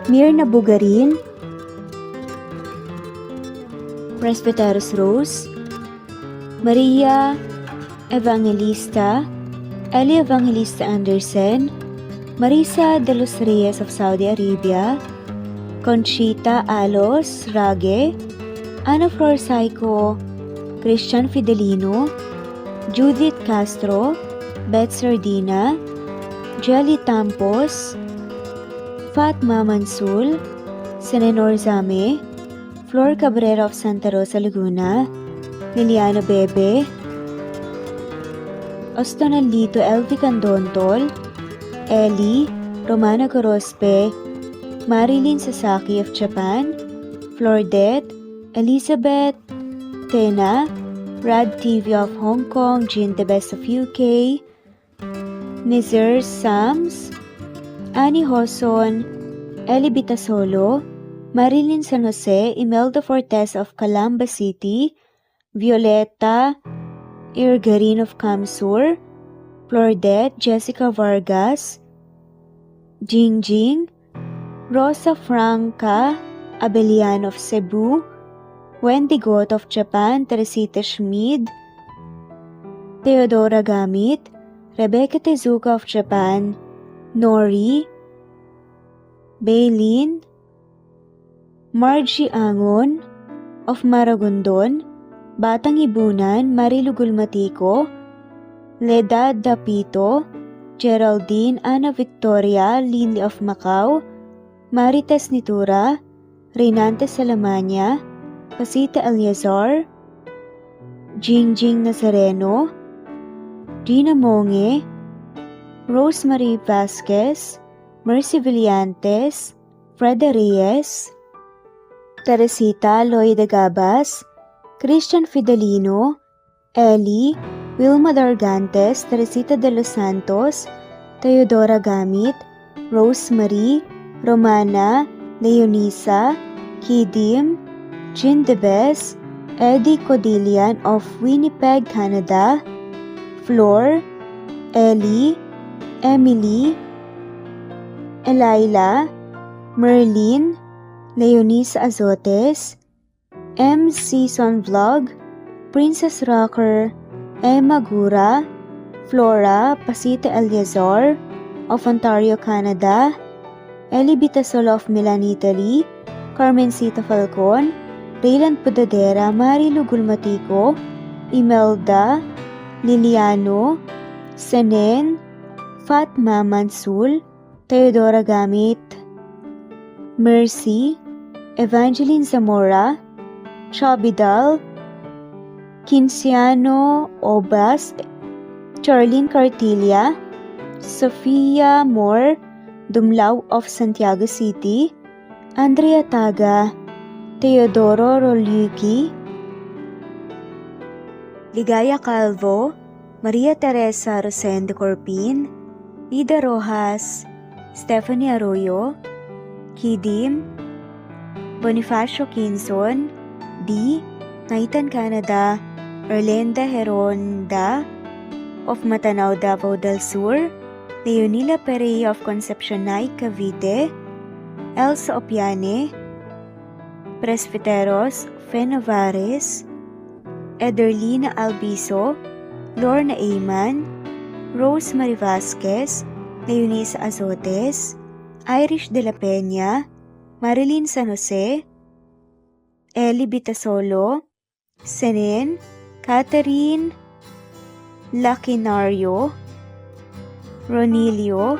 Mirna Bugarin, Presbyteros Rose, Maria Evangelista, Eli Evangelista Anderson, Marisa de los Reyes of Saudi Arabia, Conchita Alos Rage, Ana Flor Saico, Christian Fidelino, Judith Castro, Beth Sardina, Jelly Tampos, Fatma Mansul, Senenor Zame, Flor Cabrera of Santa Rosa, Laguna, Liliano Bebe, Ostonalito Elvi Candontol, Eli, Romana Gorospe, Marilyn Sasaki of Japan, Flordet, Elizabeth Tena, Rad TV of Hong Kong, Jean the Best of UK, Nizar Sams, Annie Hoson, Eli Bitasolo, Marilyn San Jose, Imelda Fortes of Calamba City, Violeta Irgarin of Kamsur, Flordet, Jessica Vargas, Jingjing, Rosa Franca Abelian of Cebu, Wendy Goth of Japan, Teresita Schmid, Theodora Gamit, Rebecca Tezuka of Japan, Nori, Baylin, Margie Angon of Maragondon, Batang Ibunan, Marilu Gulmatico, Leda Dapito, Geraldine Ana Victoria Lili of Macau, Marites Nitura, Reynante Salamanya, Pasita Eliazar, Jingjing Nazareno, Gina Monge, Rosemary Vasquez, Mercy Villantes, Freda Reyes, Teresita Lloyda Gabas, Christian Fidelino, Eli, Wilma Dargantes, Teresita de los Santos, Teodora Gamit, Rosemary, Romana, Leonisa, Kidim, Jean Debes, Eddie Codillian of Winnipeg, Canada, Flor, Ellie, Emily, Elila, Merlin, Leonisa Azotes, M. Season Vlog, Princess Rocker, Emma Gura, Flora Pasita Eliazar of Ontario, Canada, Eli Bitasol of Milan, Italy, Carmencita Falcon, Raylan Pudadera, Marilu Gulmatico, Imelda, Liliano, Senen, Fatma Mansul, Teodora Gamit, Mercy, Evangeline Zamora, Chabidal, Kinciano Obas, Charlene Cartilla, Sofia Moore, Dumlao of Santiago City, Andrea Taga, Teodoro Rolyuki, Ligaya Calvo, Maria Teresa Rosendo Corpin, Ida Rojas, Stephanie Arroyo, Kidim, Bonifacio Quinzon, D. Naitan, Canada, Erlenda Heronda of Matanao, Davao del Sur, Leonila Perea of Concepcion, Cavite, Elsa Opiane, Presbiteros Fenavares, Ederlina Albiso, Lorna Ayman, Rosemary Vasquez, Leonisa Azotes, Irish de la Peña, Marilyn San Jose, Eli Bitasolo, Senen, Catherine Lacinario, Ronilio,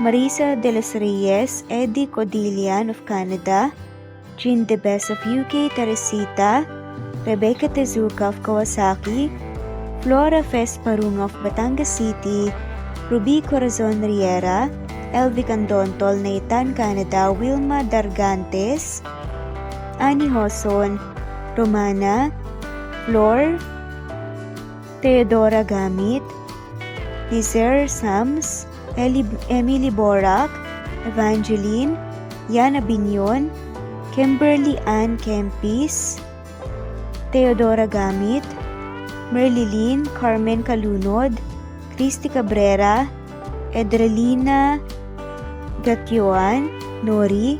Marisa de los Reyes, Eddie Codillian of Canada, Jean Debes of UK, Teresita, Rebecca Tezuka of Kawasaki, Flora Fesparung of Batangas City, Ruby Corazon Riera, Elvi Candontol, Naitan, Canada, Wilma Dargantes, Annie Hoson, Romana, Flor, Theodora Gamit, Lizer Sams, Emily Borak, Evangeline, Yana Binyon, Kimberly Ann Kempis, Theodora Gamit, Merlilyn Carmen Calunod, Christy Cabrera, Edrelina Gatyoan, Nori,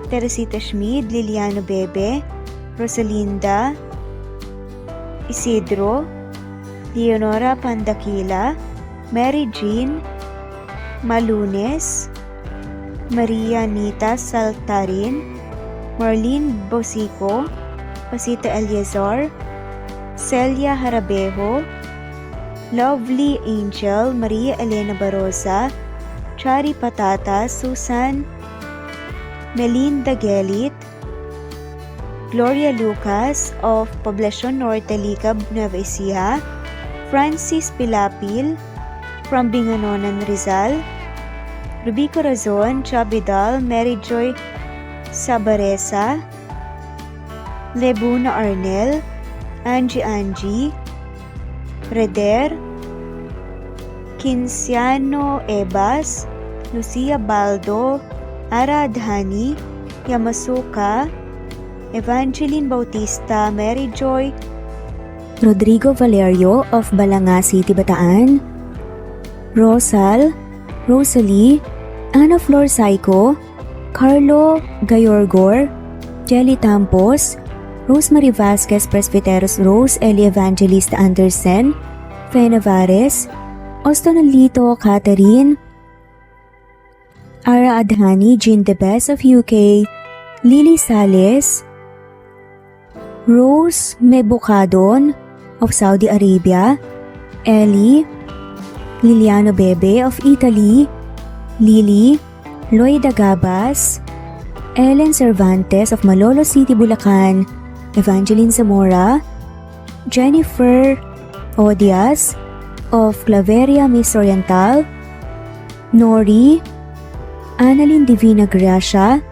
Teresita Schmid, Liliano Bebe, Rosalinda Isidro, Leonora Pandakila, Mary Jean Malunes, Maria Nita Saltarin, Marlene Bosico, Pasita Eliazar, Celia Harabejo, Lovely Angel, Maria Elena Barosa, Chari Patata, Susan Melinda Gelit, Gloria Lucas of Poblacion Norte, Licab, Nueva Ecija, Francis Pilapil from Binganonan, Rizal, Ruby Corazon, Chabidal, Mary Joy Sabaresa, Lebuna Arnel, Angie, Reder, Kinciano Ebas, Lucia Baldo, Ara Adhani, Yamasuka, Evangeline Bautista, Mary Joy, Rodrigo Valerio of Balanga City, Bataan, Rosal, Rosalie, Ana Flor Saico, Carlo Gayorgor, Jelly Tampos, Rosemary Vasquez Presbiteros Rose, Eli Evangelista Anderson, Fe Navares, Ostonalito Catherine, Ara Adhani, Jean Debes of UK, Lily Sales, Rose Mebukadon of Saudi Arabia, Ellie, Liliano Bebe of Italy, Lily, Loida Gabas, Ellen Cervantes of Malolo City, Bulacan, Evangeline Zamora, Jennifer Odias of Claveria, Miss Oriental, Nori, Annalyn Divina Gracia,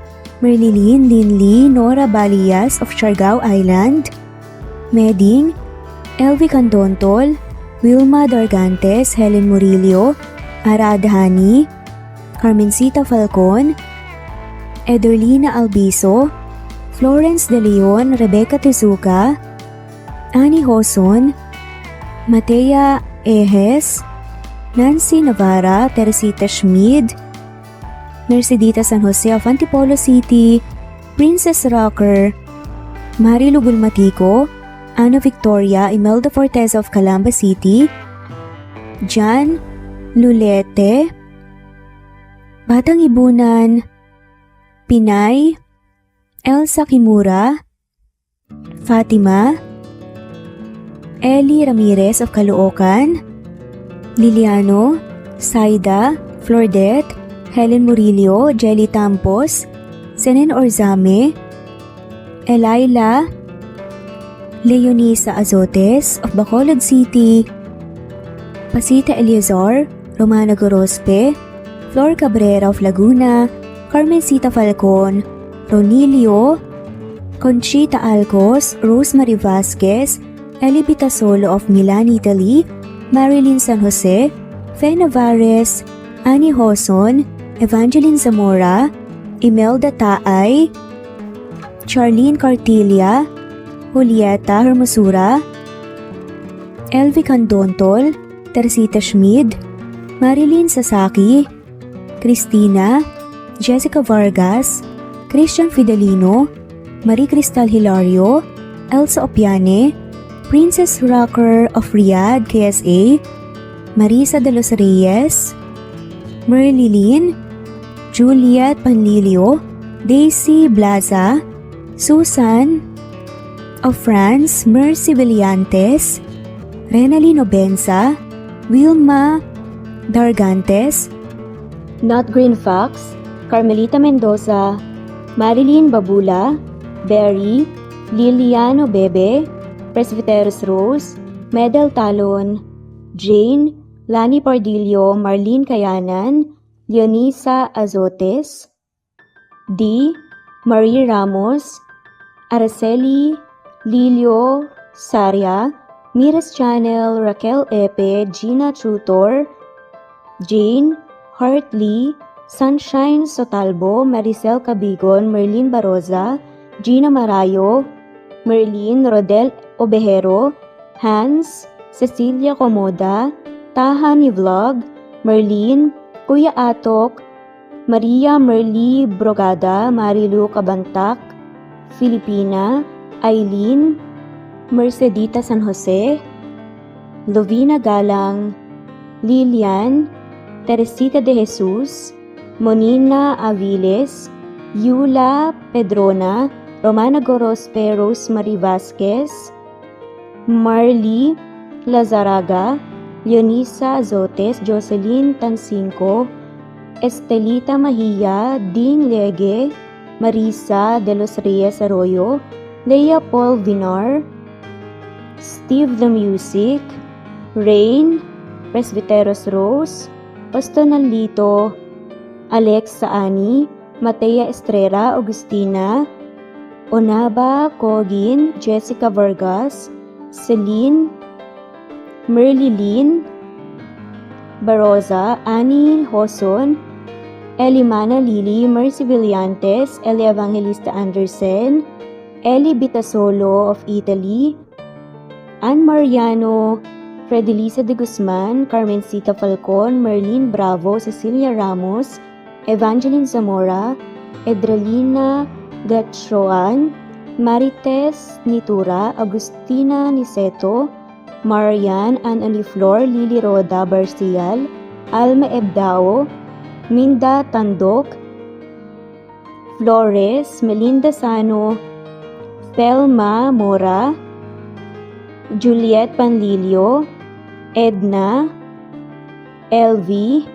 Merlilyn Linley, Nora Balias of Siargao Island, Meding, Elvi Candontol, Wilma Dargantes, Helen Murillo, Ara Adhani, Carmencita Falcon, Ederlina Albiso, Florence De Leon, Rebecca Tezuka, Annie Hoson, Matea Ejes, Nancy Navarra, Teresita Schmid, Mercedita San Jose of Antipolo City, Princess Rocker, Marilu Gulmatico, Ana Victoria, Imelda Fortes of Calamba City, Jan Lulete, Batang Ibunan, Pinay, Elsa Kimura, Fatima, Eli Ramirez of Caloocan, Liliano, Saida, Flordet, Helen Murillo, Jelly Tampos, Senen Orzame, Elaila, Leonisa Azotes of Bacolod City, Pasita Eliazar, Romana Gorospe, Flor Cabrera of Laguna, Carmencita Falcon, Ronilio, Conchita Alcos, Rosemary Vasquez, Eli Bitasolo of Milan, Italy, Marilyn San Jose, Fe Navares, Annie Hoson, Evangeline Zamora, Imelda Taay, Charlene Cartilla, Julieta Hermosura, Elvie Candontol, Teresita Schmid, Marilyn Sasaki, Cristina, Jessica Vargas, Christian Fidelino, Marie Cristal Hilario, Elsa Opiane, Princess Rocker of Riyadh, KSA, Marisa de los Reyes, Merlilyn, Juliet Panlilio, Daisy Blaza, Susan of France, Mercy Villantes, Renalyn Obenza, Wilma Dargantes, Not Green Fox, Carmelita Mendoza, Marilyn Babula, Berry, Liliano Bebe, Presbyteros Rose, Medal Talon, Jane, Lani Pardillo, Marlene Kayanan, Leonisa Azotes, D. Marie Ramos, Araceli Lilio Saria, Miras Channel, Raquel Epe, Gina Tutor, Jane Hartley, Sunshine Sotalbo, Maricel Cabigon, Merlin Baroza, Gina Marayo, Merlin Rodel Obejero, Hans, Cecilia Comoda, Tahani Vlog, Merlin, Kuya Atok, Maria Merly Brogada, Marilu Cabantac, Filipina, Eileen, Mercedita San Jose, Lovina Galang, Lilian, Teresita de Jesus, Monina Aviles, Yula Pedrona, Romana Gorospe, Rosemary Vasquez, Marley Lazaraga, Leonisa Azotes, Jocelyn Tancinco, Estelita Mahia, Dean Lege, Marisa de los Reyes Arroyo, Leia Paul Vinar, Steve the Music, Rain, Presbyteros Rose, Pastonalito, Alexa Ani, Matea Estrera, Agustina, Onaba Cogin, Jessica Vargas, Celine, Merlilyn Baroza, Annie Hoson, Elimana Lili, Mercy Villantes, Eli Evangelista Anderson, Eli Bitasolo of Italy, Ann Mariano, Fredelisa de Guzman, Carmencita Falcon, Merlin Bravo, Cecilia Ramos, Evangeline Zamora, Edralina Gatchoan, Marites Nitura, Agustina Niceto, Marian, Ann Flor, Lily Roda Barcial, Alma Ebdao, Minda Tandok, Flores, Melinda Sano, Thelma Mora, Juliet Panlilio, Edna, LV,